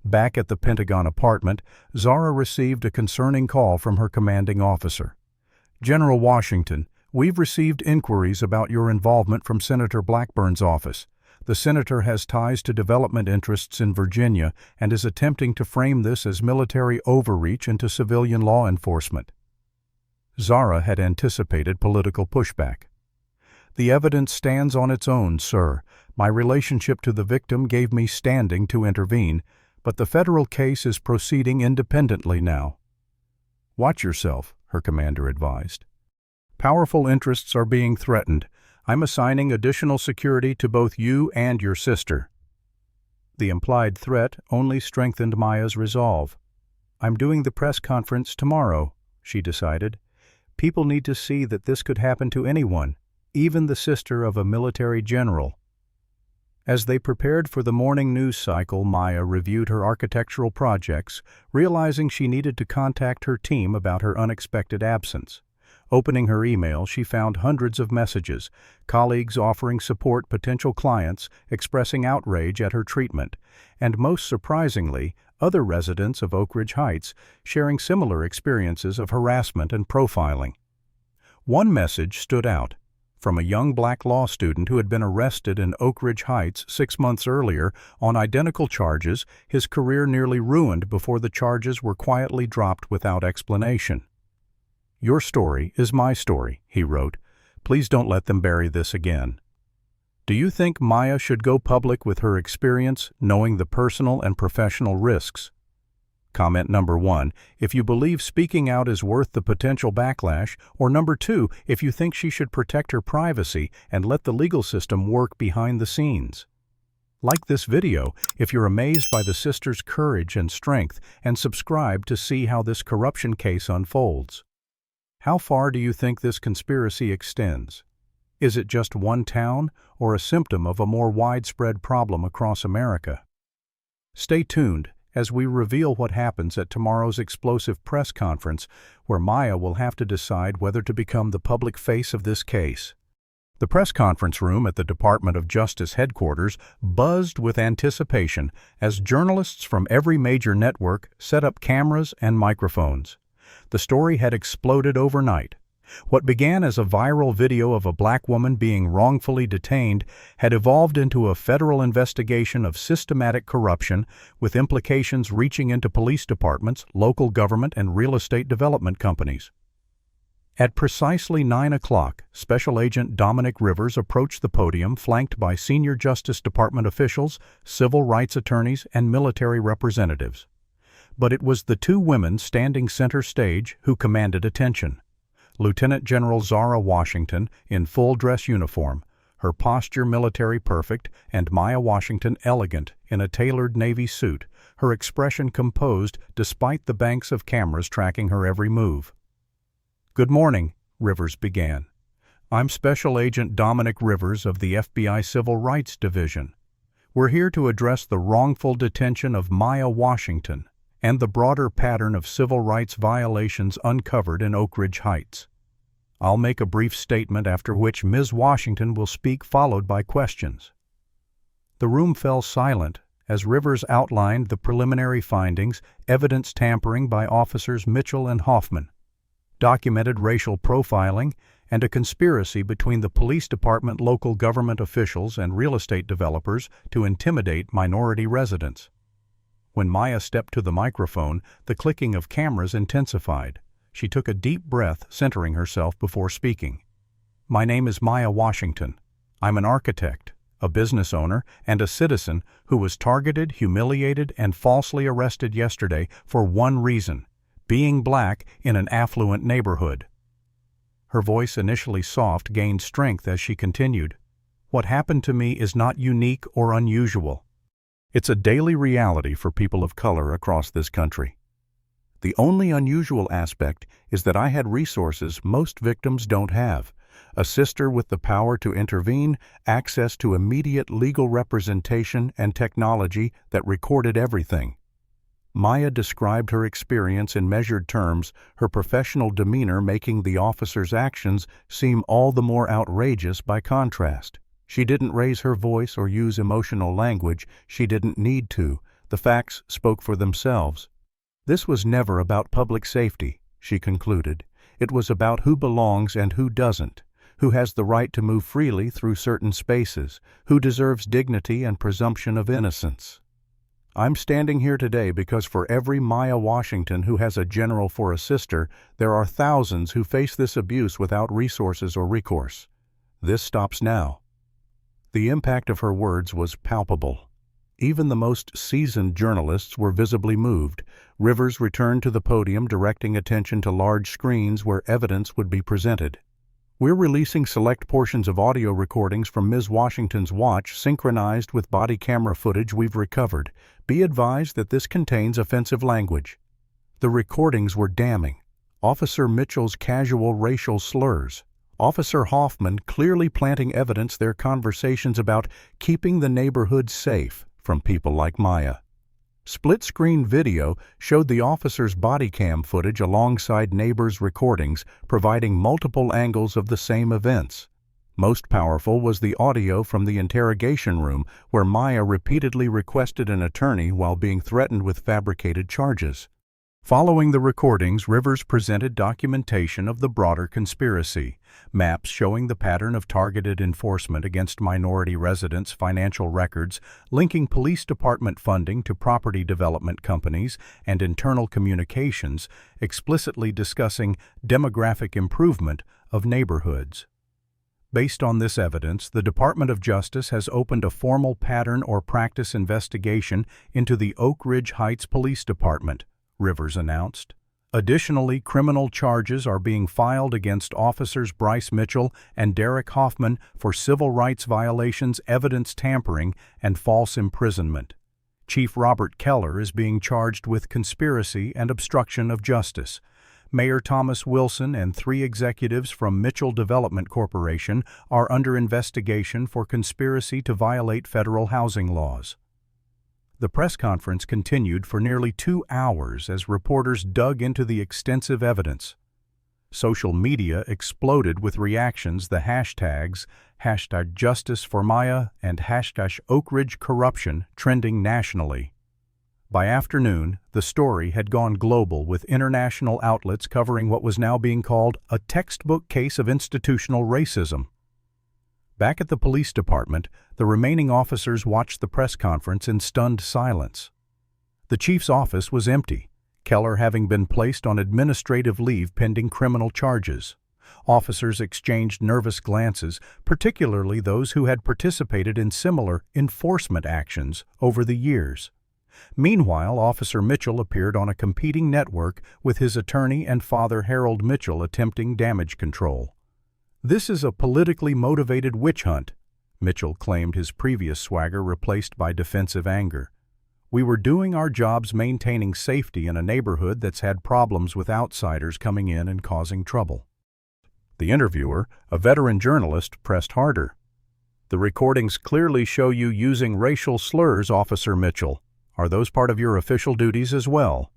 Back at the Pentagon apartment, Zara received a concerning call from her commanding officer. "General Washington, we've received inquiries about your involvement from Senator Blackburn's office. The senator has ties to development interests in Virginia and is attempting to frame this as military overreach into civilian law enforcement." Zara had anticipated political pushback. "The evidence stands on its own, sir. My relationship to the victim gave me standing to intervene, but the federal case is proceeding independently now." "Watch yourself," her commander advised. "Powerful interests are being threatened. I'm assigning additional security to both you and your sister." The implied threat only strengthened Maya's resolve. "I'm doing the press conference tomorrow," she decided. "People need to see that this could happen to anyone, even the sister of a military general." As they prepared for the morning news cycle, Maya reviewed her architectural projects, realizing she needed to contact her team about her unexpected absence. Opening her email, she found hundreds of messages, colleagues offering support, potential clients expressing outrage at her treatment, and most surprisingly, other residents of Oak Ridge Heights sharing similar experiences of harassment and profiling. One message stood out, from a young black law student who had been arrested in Oak Ridge Heights 6 months earlier on identical charges, his career nearly ruined before the charges were quietly dropped without explanation. "Your story is my story," he wrote. "Please don't let them bury this again." Do you think Maya should go public with her experience, knowing the personal and professional risks? Comment number 1, if you believe speaking out is worth the potential backlash, or number 2, if you think she should protect her privacy and let the legal system work behind the scenes. Like this video if you're amazed by the sister's courage and strength, and subscribe to see how this corruption case unfolds. How far do you think this conspiracy extends? Is it just one town, or a symptom of a more widespread problem across America? Stay tuned as we reveal what happens at tomorrow's explosive press conference, where Maya will have to decide whether to become the public face of this case. The press conference room at the Department of Justice headquarters buzzed with anticipation as journalists from every major network set up cameras and microphones. The story had exploded overnight. What began as a viral video of a black woman being wrongfully detained had evolved into a federal investigation of systematic corruption, with implications reaching into police departments, local government, and real estate development companies. At precisely 9 o'clock, Special Agent Dominic Rivers approached the podium flanked by senior Justice Department officials, civil rights attorneys, and military representatives. But it was the two women standing center stage who commanded attention. Lieutenant General Zara Washington in full dress uniform, her posture military perfect, and Maya Washington elegant in a tailored Navy suit, her expression composed despite the banks of cameras tracking her every move. "Good morning," Rivers began. "I'm Special Agent Dominic Rivers of the FBI Civil Rights Division. We're here to address the wrongful detention of Maya Washington and the broader pattern of civil rights violations uncovered in Oak Ridge Heights. I'll make a brief statement, after which Ms. Washington will speak, followed by questions." The room fell silent as Rivers outlined the preliminary findings, evidence tampering by officers Mitchell and Hoffman. documented racial profiling, and a conspiracy between the police department, local government officials, and real estate developers to intimidate minority residents. When Maya stepped to the microphone, the clicking of cameras intensified. She took a deep breath, centering herself before speaking. "My name is Maya Washington. I'm an architect, a business owner, and a citizen who was targeted, humiliated, and falsely arrested yesterday for one reason: being black in an affluent neighborhood." Her voice, initially soft, gained strength as she continued. "What happened to me is not unique or unusual. It's a daily reality for people of color across this country. The only unusual aspect is that I had resources most victims don't have: a sister with the power to intervene, access to immediate legal representation, and technology that recorded everything." Maya described her experience in measured terms, her professional demeanor making the officer's actions seem all the more outrageous by contrast. She didn't raise her voice or use emotional language. She didn't need to. The facts spoke for themselves. "This was never about public safety," she concluded. "It was about who belongs and who doesn't, who has the right to move freely through certain spaces, who deserves dignity and presumption of innocence. I'm standing here today because for every Maya Washington who has a general for a sister, there are thousands who face this abuse without resources or recourse. This stops now." The impact of her words was palpable. Even the most seasoned journalists were visibly moved. Rivers returned to the podium, directing attention to large screens where evidence would be presented. "We're releasing select portions of audio recordings from Ms. Washington's watch, synchronized with body camera footage we've recovered. Be advised that this contains offensive language." The recordings were damning. Officer Mitchell's casual racial slurs. Officer Hoffman clearly planting evidence their conversations about keeping the neighborhood safe from people like Maya. Split-screen video showed the officer's body cam footage alongside neighbors' recordings, providing multiple angles of the same events. Most powerful was the audio from the interrogation room, where Maya repeatedly requested an attorney while being threatened with fabricated charges. Following the recordings, Rivers presented documentation of the broader conspiracy, maps showing the pattern of targeted enforcement against minority residents' financial records, linking police department funding to property development companies, and internal communications, explicitly discussing demographic improvement of neighborhoods. Based on this evidence, the Department of Justice has opened a formal pattern or practice investigation into the Oak Ridge Heights Police Department, Rivers announced. Additionally, criminal charges are being filed against officers Bryce Mitchell and Derek Hoffman for civil rights violations, evidence tampering, and false imprisonment. Chief Robert Keller is being charged with conspiracy and obstruction of justice. Mayor Thomas Wilson and 3 executives from Mitchell Development Corporation are under investigation for conspiracy to violate federal housing laws. The press conference continued for nearly 2 hours as reporters dug into the extensive evidence. Social media exploded with reactions, the hashtags #JusticeForMaya and #OakRidgeCorruption trending nationally. By afternoon, the story had gone global, with international outlets covering what was now being called a textbook case of institutional racism. Back at the police department, the remaining officers watched the press conference in stunned silence. The chief's office was empty, Keller having been placed on administrative leave pending criminal charges. Officers exchanged nervous glances, particularly those who had participated in similar enforcement actions over the years. Meanwhile, Officer Mitchell appeared on a competing network with his attorney and father Harold Mitchell attempting damage control. "This is a politically motivated witch hunt," Mitchell claimed, his previous swagger replaced by defensive anger. "We were doing our jobs maintaining safety in a neighborhood that's had problems with outsiders coming in and causing trouble." The interviewer, a veteran journalist, pressed harder. "The recordings clearly show you using racial slurs, Officer Mitchell. Are those part of your official duties as well?"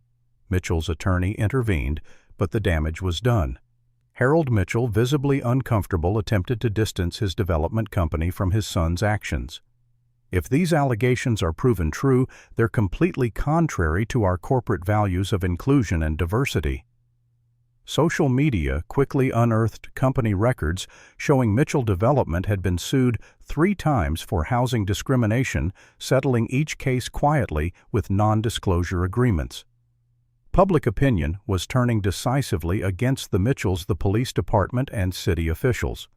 Mitchell's attorney intervened, but the damage was done. Harold Mitchell, visibly uncomfortable, attempted to distance his development company from his son's actions. "If these allegations are proven true, they're completely contrary to our corporate values of inclusion and diversity." Social media quickly unearthed company records showing Mitchell Development had been sued 3 times for housing discrimination, settling each case quietly with non-disclosure agreements. Public opinion was turning decisively against the Mitchells, the police department, and city officials.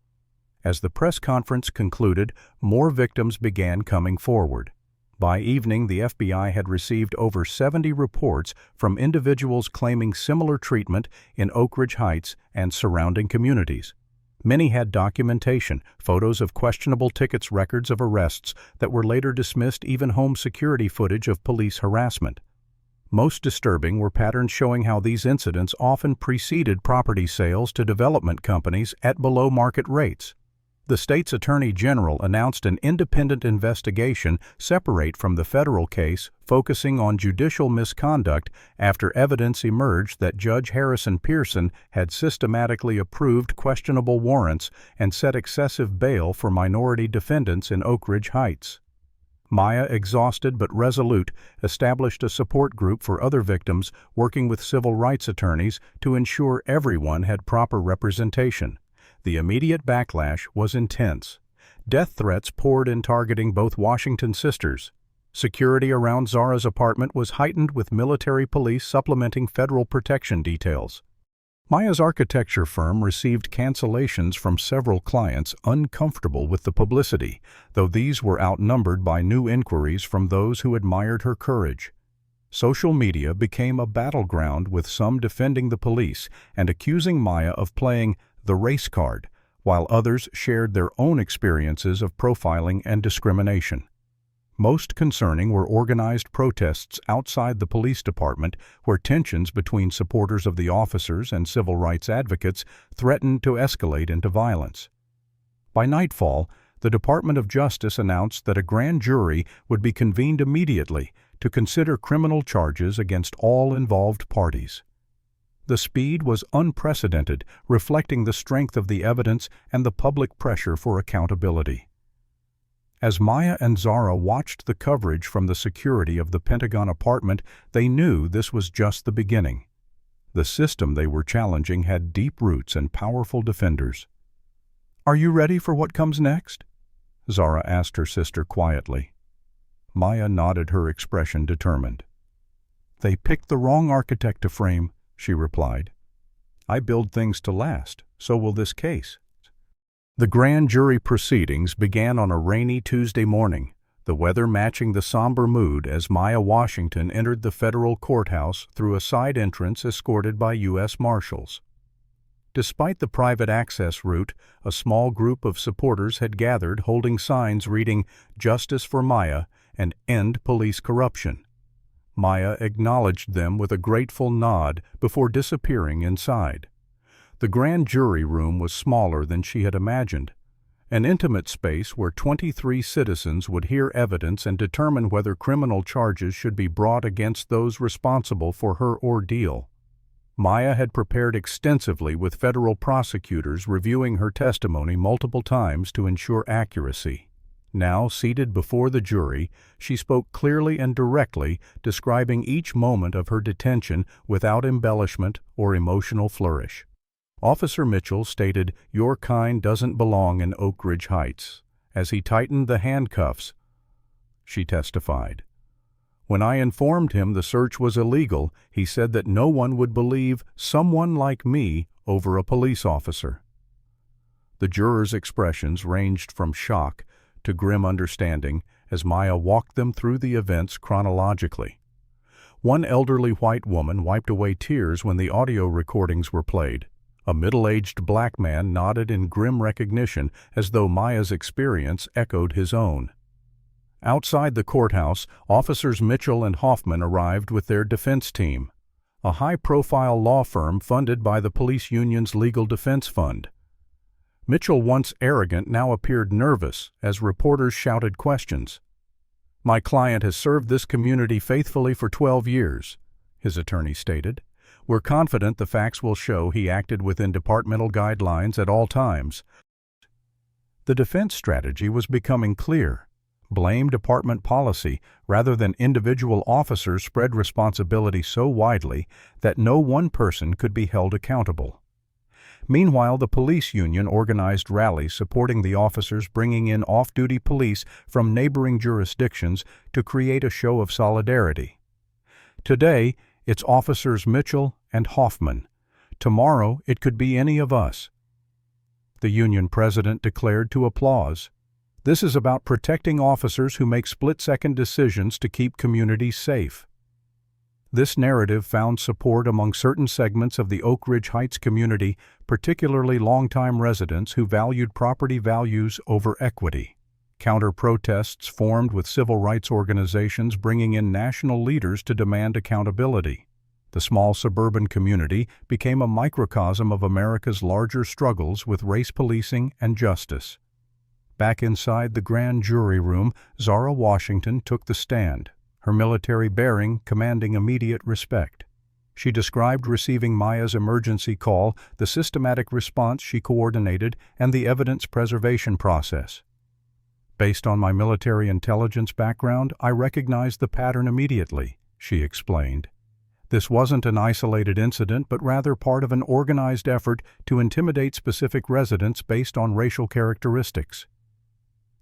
As the press conference concluded, more victims began coming forward. By evening, the FBI had received over 70 reports from individuals claiming similar treatment in Oak Ridge Heights and surrounding communities. Many had documentation, photos of questionable tickets, records of arrests that were later dismissed, even home security footage of police harassment. Most disturbing were patterns showing how these incidents often preceded property sales to development companies at below-market rates. The state's attorney general announced an independent investigation separate from the federal case, focusing on judicial misconduct after evidence emerged that Judge Harrison Pearson had systematically approved questionable warrants and set excessive bail for minority defendants in Oak Ridge Heights. Maya, exhausted but resolute, established a support group for other victims, working with civil rights attorneys to ensure everyone had proper representation. The immediate backlash was intense. Death threats poured in, targeting both Washington sisters. Security around Zara's apartment was heightened, with military police supplementing federal protection details. Maya's architecture firm received cancellations from several clients uncomfortable with the publicity, though these were outnumbered by new inquiries from those who admired her courage. Social media became a battleground, with some defending the police and accusing Maya of playing the race card, while others shared their own experiences of profiling and discrimination. Most concerning were organized protests outside the police department, where tensions between supporters of the officers and civil rights advocates threatened to escalate into violence. By nightfall, the Department of Justice announced that a grand jury would be convened immediately to consider criminal charges against all involved parties. The speed was unprecedented, reflecting the strength of the evidence and the public pressure for accountability. As Maya and Zara watched the coverage from the security of the Pentagon apartment, they knew this was just the beginning. The system they were challenging had deep roots and powerful defenders. "Are you ready for what comes next?" Zara asked her sister quietly. Maya nodded, her expression determined. "They picked the wrong architect to frame," she replied. "I build things to last, so will this case." The grand jury proceedings began on a rainy Tuesday morning, the weather matching the somber mood as Maya Washington entered the federal courthouse through a side entrance escorted by U.S. Marshals. Despite the private access route, a small group of supporters had gathered, holding signs reading "Justice for Maya" and "End Police Corruption." Maya acknowledged them with a grateful nod before disappearing inside. The grand jury room was smaller than she had imagined, an intimate space where 23 citizens would hear evidence and determine whether criminal charges should be brought against those responsible for her ordeal. Maya had prepared extensively, with federal prosecutors reviewing her testimony multiple times to ensure accuracy. Now, seated before the jury, she spoke clearly and directly, describing each moment of her detention without embellishment or emotional flourish. Officer Mitchell stated, "Your kind doesn't belong in Oak Ridge Heights," as he tightened the handcuffs. She testified. "When I informed him the search was illegal, he said that no one would believe someone like me over a police officer." The jurors' expressions ranged from shock to grim understanding as Maya walked them through the events chronologically. One elderly white woman wiped away tears when the audio recordings were played. A middle-aged black man nodded in grim recognition, as though Maya's experience echoed his own. Outside the courthouse, officers Mitchell and Hoffman arrived with their defense team, a high-profile law firm funded by the police union's legal defense fund. Mitchell, once arrogant, now appeared nervous as reporters shouted questions. "My client has served this community faithfully for 12 years, his attorney stated. "We're confident the facts will show he acted within departmental guidelines at all times." The defense strategy was becoming clear. blame department policy rather than individual officers spread responsibility so widely that no one person could be held accountable. Meanwhile, the police union organized rallies supporting the officers, bringing in off-duty police from neighboring jurisdictions to create a show of solidarity. Today, it's Officers Mitchell and Hoffman. Tomorrow, it could be any of us. The union president declared to applause. This is about protecting officers who make split-second decisions to keep communities safe. This narrative found support among certain segments of the Oak Ridge Heights community, particularly longtime residents who valued property values over equity. Counter-protests formed with civil rights organizations bringing in national leaders to demand accountability. The small suburban community became a microcosm of America's larger struggles with race policing and justice. Back inside the grand jury room, Zara Washington took the stand, her military bearing commanding immediate respect. She described receiving Maya's emergency call, the systematic response she coordinated, and the evidence preservation process. Based on my military intelligence background, I recognized the pattern immediately, she explained. This wasn't an isolated incident, but rather part of an organized effort to intimidate specific residents based on racial characteristics.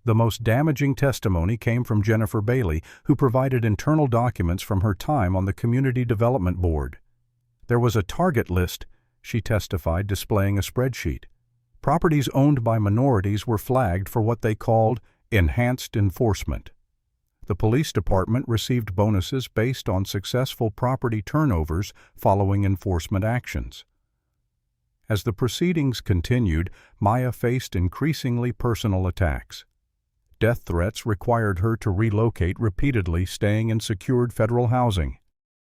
The most damaging testimony came from Jennifer Bailey, who provided internal documents from her time on the Community Development Board. There was a target list, she testified, displaying a spreadsheet. Properties owned by minorities were flagged for what they called enhanced enforcement. The police department received bonuses based on successful property turnovers following enforcement actions. As the proceedings continued, Maya faced increasingly personal attacks. Death threats required her to relocate repeatedly, staying in secured federal housing.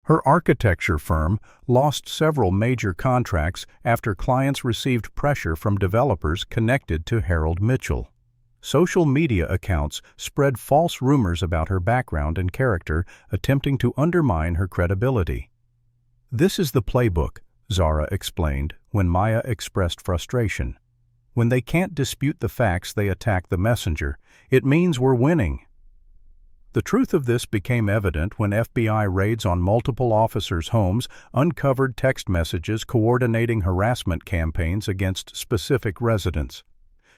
Her architecture firm lost several major contracts after clients received pressure from developers connected to Harold Mitchell. Social media accounts spread false rumors about her background and character, attempting to undermine her credibility. This is the playbook, Zara explained when Maya expressed frustration. When they can't dispute the facts, they attack the messenger. It means we're winning. The truth of this became evident when FBI raids on multiple officers' homes uncovered text messages coordinating harassment campaigns against specific residents.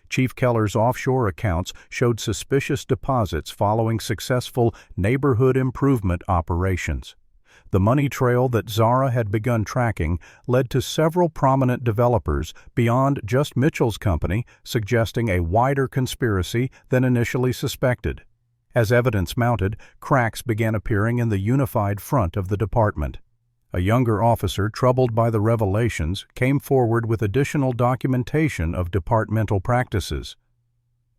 Chief Keller's offshore accounts showed suspicious deposits following successful neighborhood improvement operations. The money trail that Zara had begun tracking led to several prominent developers beyond just Mitchell's company, suggesting a wider conspiracy than initially suspected. As evidence mounted, cracks began appearing in the unified front of the department. A younger officer, troubled by the revelations, came forward with additional documentation of departmental practices.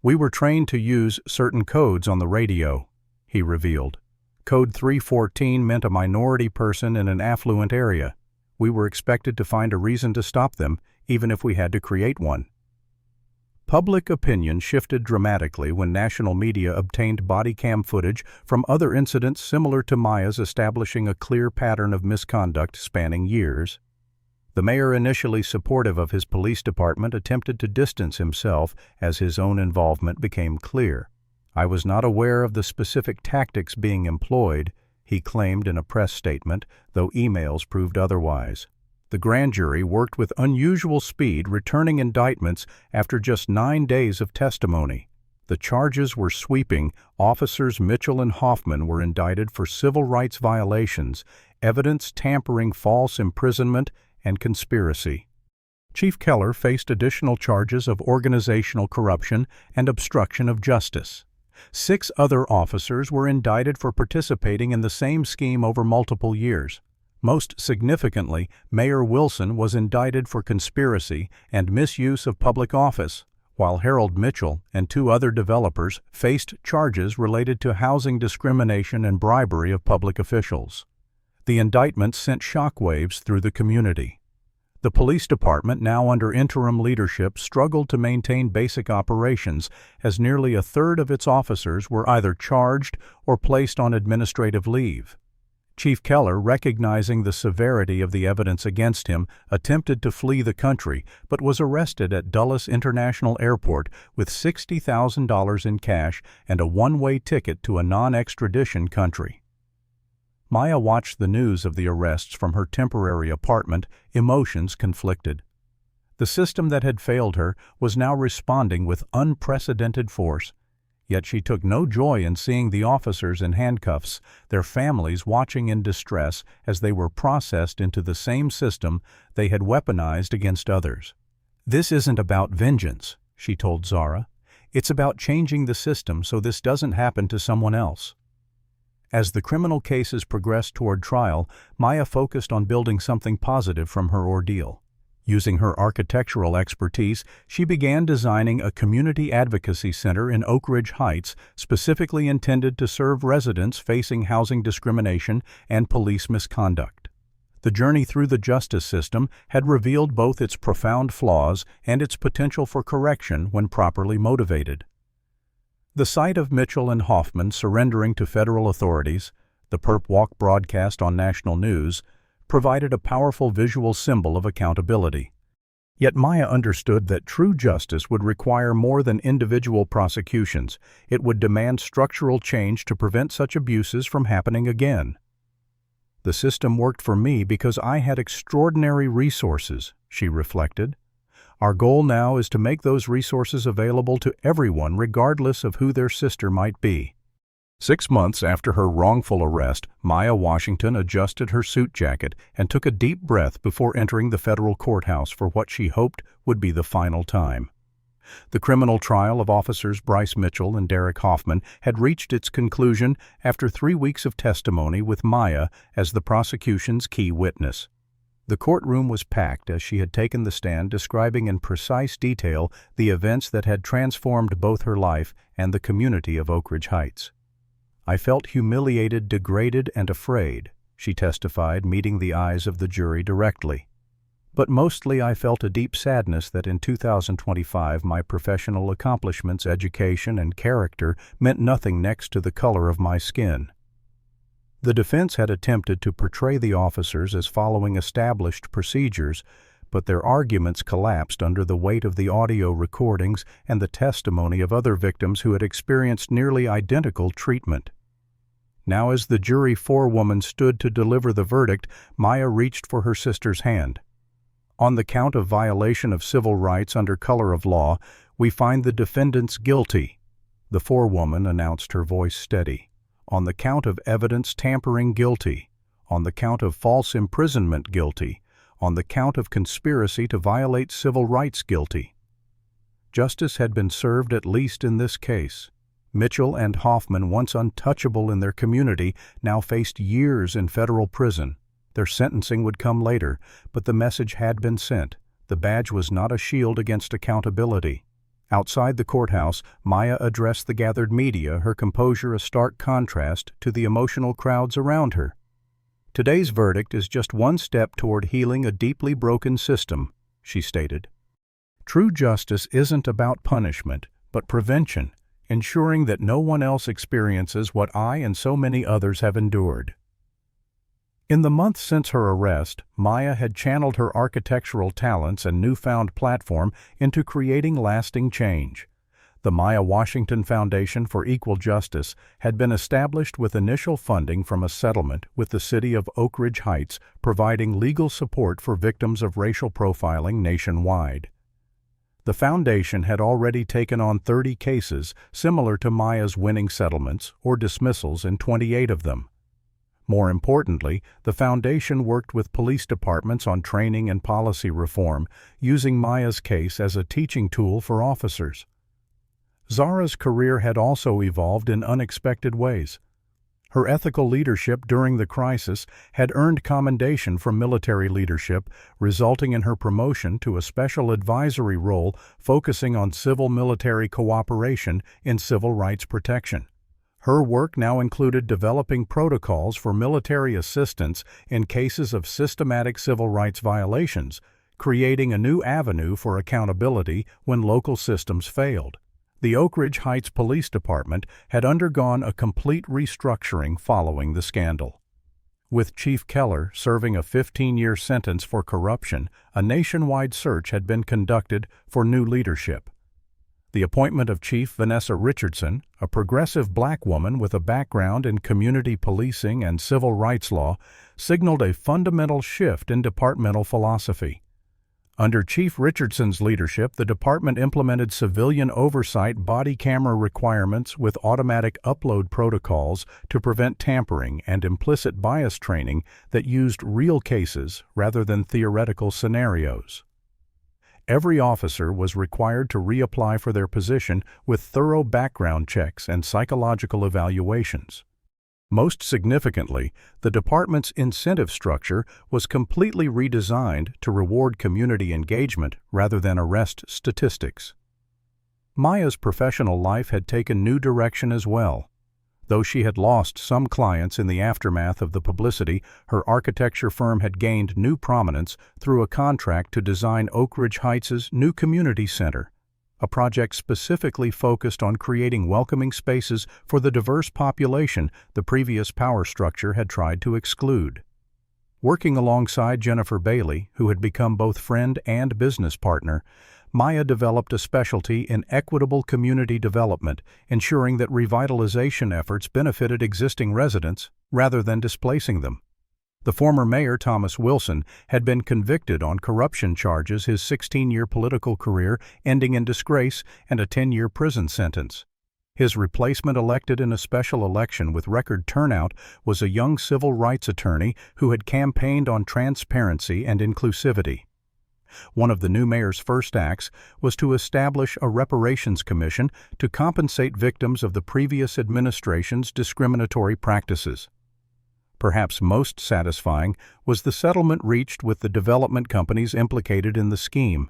"We were trained to use certain codes on the radio," he revealed. Code 314 meant a minority person in an affluent area. We were expected to find a reason to stop them, even if we had to create one. Public opinion shifted dramatically when national media obtained body cam footage from other incidents similar to Maya's, establishing a clear pattern of misconduct spanning years. The mayor, initially supportive of his police department, attempted to distance himself as his own involvement became clear. "I was not aware of the specific tactics being employed," he claimed in a press statement, though emails proved otherwise. The grand jury worked with unusual speed, returning indictments after just 9 days of testimony. The charges were sweeping. Officers Mitchell and Hoffman were indicted for civil rights violations, evidence tampering, false imprisonment, and conspiracy. Chief Keller faced additional charges of organizational corruption and obstruction of justice. 6 other officers were indicted for participating in the same scheme over multiple years. Most significantly, Mayor Wilson was indicted for conspiracy and misuse of public office, while Harold Mitchell and 2 other developers faced charges related to housing discrimination and bribery of public officials. The indictments sent shockwaves through the community. The police department, now under interim leadership, struggled to maintain basic operations, as nearly a third of its officers were either charged or placed on administrative leave. Chief Keller, recognizing the severity of the evidence against him, attempted to flee the country, but was arrested at Dulles International Airport with $60,000 in cash and a one-way ticket to a non-extradition country. Maya watched the news of the arrests from her temporary apartment, emotions conflicted. The system that had failed her was now responding with unprecedented force. Yet she took no joy in seeing the officers in handcuffs, their families watching in distress as they were processed into the same system they had weaponized against others. "This isn't about vengeance," she told Zara. "It's about changing the system so this doesn't happen to someone else." As the criminal cases progressed toward trial, Maya focused on building something positive from her ordeal. Using her architectural expertise, she began designing a community advocacy center in Oak Ridge Heights specifically intended to serve residents facing housing discrimination and police misconduct. The journey through the justice system had revealed both its profound flaws and its potential for correction when properly motivated. The sight of Mitchell and Hoffman surrendering to federal authorities, the perp walk broadcast on national news, provided a powerful visual symbol of accountability. Yet Maya understood that true justice would require more than individual prosecutions. It would demand structural change to prevent such abuses from happening again. "The system worked for me because I had extraordinary resources," she reflected. "Our goal now is to make those resources available to everyone regardless of who their sister might be." 6 months after her wrongful arrest, Maya Washington adjusted her suit jacket and took a deep breath before entering the federal courthouse for what she hoped would be the final time. The criminal trial of officers Bryce Mitchell and Derek Hoffman had reached its conclusion after 3 weeks of testimony with Maya as the prosecution's key witness. The courtroom was packed as she had taken the stand describing in precise detail the events that had transformed both her life and the community of Oak Ridge Heights. "I felt humiliated, degraded, and afraid," she testified, meeting the eyes of the jury directly. "But mostly I felt a deep sadness that in 2025 my professional accomplishments, education, and character meant nothing next to the color of my skin." The defense had attempted to portray the officers as following established procedures, but their arguments collapsed under the weight of the audio recordings and the testimony of other victims who had experienced nearly identical treatment. Now, as the jury forewoman stood to deliver the verdict, Maya reached for her sister's hand. "On the count of violation of civil rights under color of law, we find the defendants guilty," the forewoman announced, her voice steady. "On the count of evidence tampering, guilty. On the count of false imprisonment, guilty. On the count of conspiracy to violate civil rights, guilty." Justice had been served at least in this case. Mitchell and Hoffman, once untouchable in their community, now faced years in federal prison. Their sentencing would come later, but the message had been sent. The badge was not a shield against accountability. Outside the courthouse, Maya addressed the gathered media, her composure a stark contrast to the emotional crowds around her. "Today's verdict is just one step toward healing a deeply broken system," she stated. "True justice isn't about punishment, but prevention, ensuring that no one else experiences what I and so many others have endured." In the months since her arrest, Maya had channeled her architectural talents and newfound platform into creating lasting change. The Maya Washington Foundation for Equal Justice had been established with initial funding from a settlement with the city of Oak Ridge Heights, providing legal support for victims of racial profiling nationwide. The foundation had already taken on 30 cases, similar to Maya's winning settlements or dismissals in 28 of them. More importantly, the foundation worked with police departments on training and policy reform, using Maya's case as a teaching tool for officers. Zara's career had also evolved in unexpected ways. Her ethical leadership during the crisis had earned commendation from military leadership, resulting in her promotion to a special advisory role focusing on civil-military cooperation in civil rights protection. Her work now included developing protocols for military assistance in cases of systematic civil rights violations, creating a new avenue for accountability when local systems failed. The Oak Ridge Heights Police Department had undergone a complete restructuring following the scandal. With Chief Keller serving a 15-year sentence for corruption, a nationwide search had been conducted for new leadership. The appointment of Chief Vanessa Richardson, a progressive black woman with a background in community policing and civil rights law, signaled a fundamental shift in departmental philosophy. Under Chief Richardson's leadership, the department implemented civilian oversight body camera requirements with automatic upload protocols to prevent tampering and implicit bias training that used real cases rather than theoretical scenarios. Every officer was required to reapply for their position with thorough background checks and psychological evaluations. Most significantly, the department's incentive structure was completely redesigned to reward community engagement rather than arrest statistics. Maya's professional life had taken new direction as well. Though she had lost some clients in the aftermath of the publicity, her architecture firm had gained new prominence through a contract to design Oak Ridge Heights' new community center, a project specifically focused on creating welcoming spaces for the diverse population the previous power structure had tried to exclude. Working alongside Jennifer Bailey, who had become both friend and business partner, Maya developed a specialty in equitable community development, ensuring that revitalization efforts benefited existing residents rather than displacing them. The former mayor, Thomas Wilson, had been convicted on corruption charges, his 16-year political career ending in disgrace and a 10-year prison sentence. His replacement, elected in a special election with record turnout, was a young civil rights attorney who had campaigned on transparency and inclusivity. One of the new mayor's first acts was to establish a reparations commission to compensate victims of the previous administration's discriminatory practices. Perhaps most satisfying was the settlement reached with the development companies implicated in the scheme.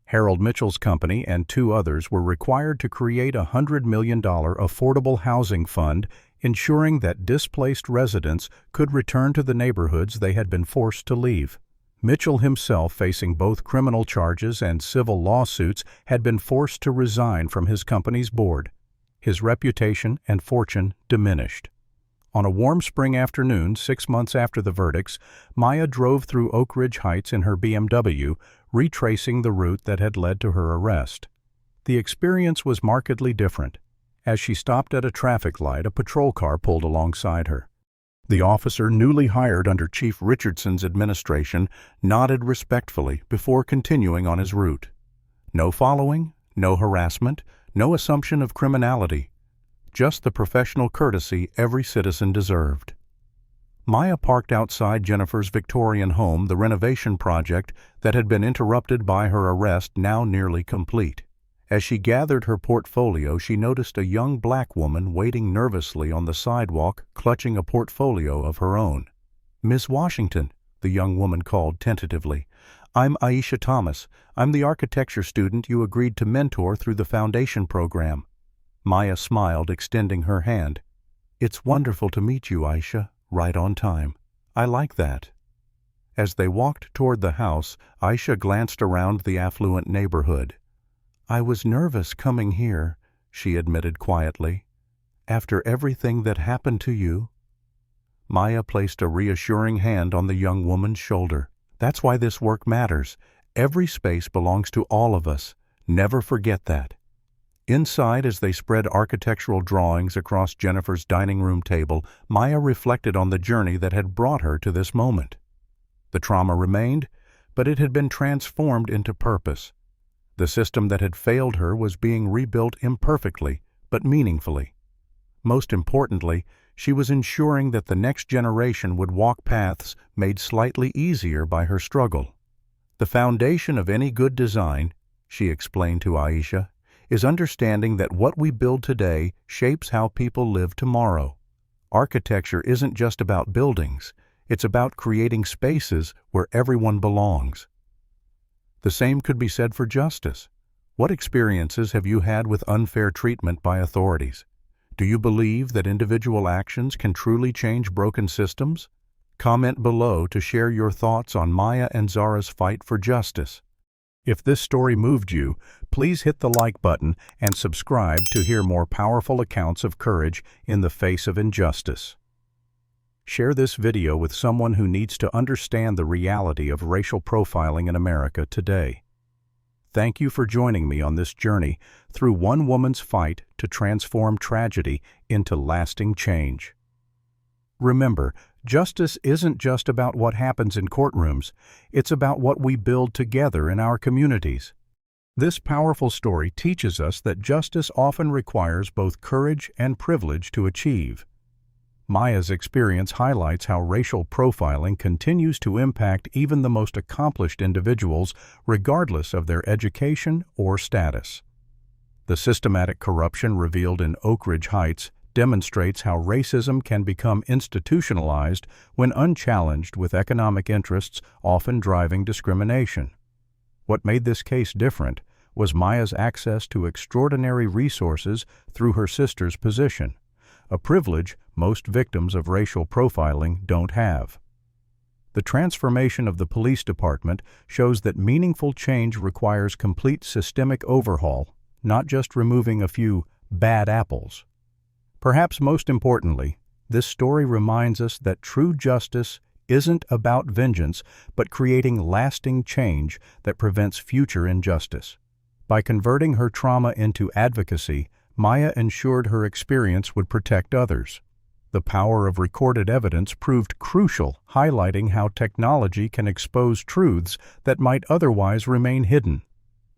Harold Mitchell's company and two others were required to create a $100 million affordable housing fund, ensuring that displaced residents could return to the neighborhoods they had been forced to leave. Mitchell himself, facing both criminal charges and civil lawsuits, had been forced to resign from his company's board. His reputation and fortune diminished. On a warm spring afternoon, 6 months after the verdicts, Maya drove through Oak Ridge Heights in her BMW, retracing the route that had led to her arrest. The experience was markedly different. As she stopped at a traffic light, a patrol car pulled alongside her. The officer, newly hired under Chief Richardson's administration, nodded respectfully before continuing on his route. No following, no harassment, no assumption of criminality. Just the professional courtesy every citizen deserved. Maya parked outside Jennifer's Victorian home, the renovation project that had been interrupted by her arrest now nearly complete. As she gathered her portfolio, she noticed a young black woman waiting nervously on the sidewalk, clutching a portfolio of her own. "Miss Washington," the young woman called tentatively. "I'm Aisha Thomas. I'm the architecture student you agreed to mentor through the foundation program." Maya smiled, extending her hand. "It's wonderful to meet you, Aisha. Right on time. I like that." As they walked toward the house, Aisha glanced around the affluent neighborhood. "I was nervous coming here," she admitted quietly. "After everything that happened to you." Maya placed a reassuring hand on the young woman's shoulder. "That's why this work matters. Every space belongs to all of us. Never forget that." Inside, as they spread architectural drawings across Jennifer's dining room table, Maya reflected on the journey that had brought her to this moment. The trauma remained, but it had been transformed into purpose. The system that had failed her was being rebuilt imperfectly, but meaningfully. Most importantly, she was ensuring that the next generation would walk paths made slightly easier by her struggle. "The foundation of any good design," she explained to Aisha, "is understanding that what we build today shapes how people live tomorrow. Architecture isn't just about buildings, it's about creating spaces where everyone belongs." The same could be said for justice. What experiences have you had with unfair treatment by authorities? Do you believe that individual actions can truly change broken systems? Comment below to share your thoughts on Maya and Zara's fight for justice. If this story moved you, please hit the like button and subscribe to hear more powerful accounts of courage in the face of injustice. Share this video with someone who needs to understand the reality of racial profiling in America today. Thank you for joining me on this journey through one woman's fight to transform tragedy into lasting change. Remember, justice isn't just about what happens in courtrooms, it's about what we build together in our communities. This powerful story teaches us that justice often requires both courage and privilege to achieve. Maya's experience highlights how racial profiling continues to impact even the most accomplished individuals, regardless of their education or status. The systematic corruption revealed in Oak Ridge Heights demonstrates how racism can become institutionalized when unchallenged, with economic interests often driving discrimination. What made this case different was Maya's access to extraordinary resources through her sister's position, a privilege most victims of racial profiling don't have. The transformation of the police department shows that meaningful change requires complete systemic overhaul, not just removing a few bad apples. Perhaps most importantly, this story reminds us that true justice isn't about vengeance, but creating lasting change that prevents future injustice. By converting her trauma into advocacy, Maya ensured her experience would protect others. The power of recorded evidence proved crucial, highlighting how technology can expose truths that might otherwise remain hidden.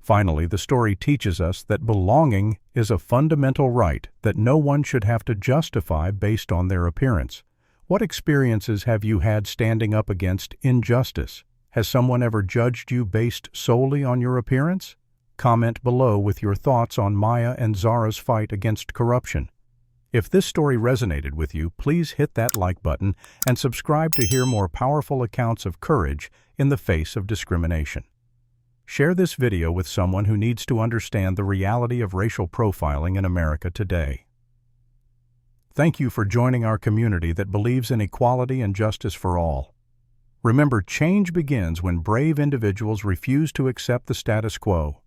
Finally, the story teaches us that belonging is a fundamental right that no one should have to justify based on their appearance. What experiences have you had standing up against injustice? Has someone ever judged you based solely on your appearance? Comment below with your thoughts on Maya and Zara's fight against corruption. If this story resonated with you, please hit that like button and subscribe to hear more powerful accounts of courage in the face of discrimination. Share this video with someone who needs to understand the reality of racial profiling in America today. Thank you for joining our community that believes in equality and justice for all. Remember, change begins when brave individuals refuse to accept the status quo.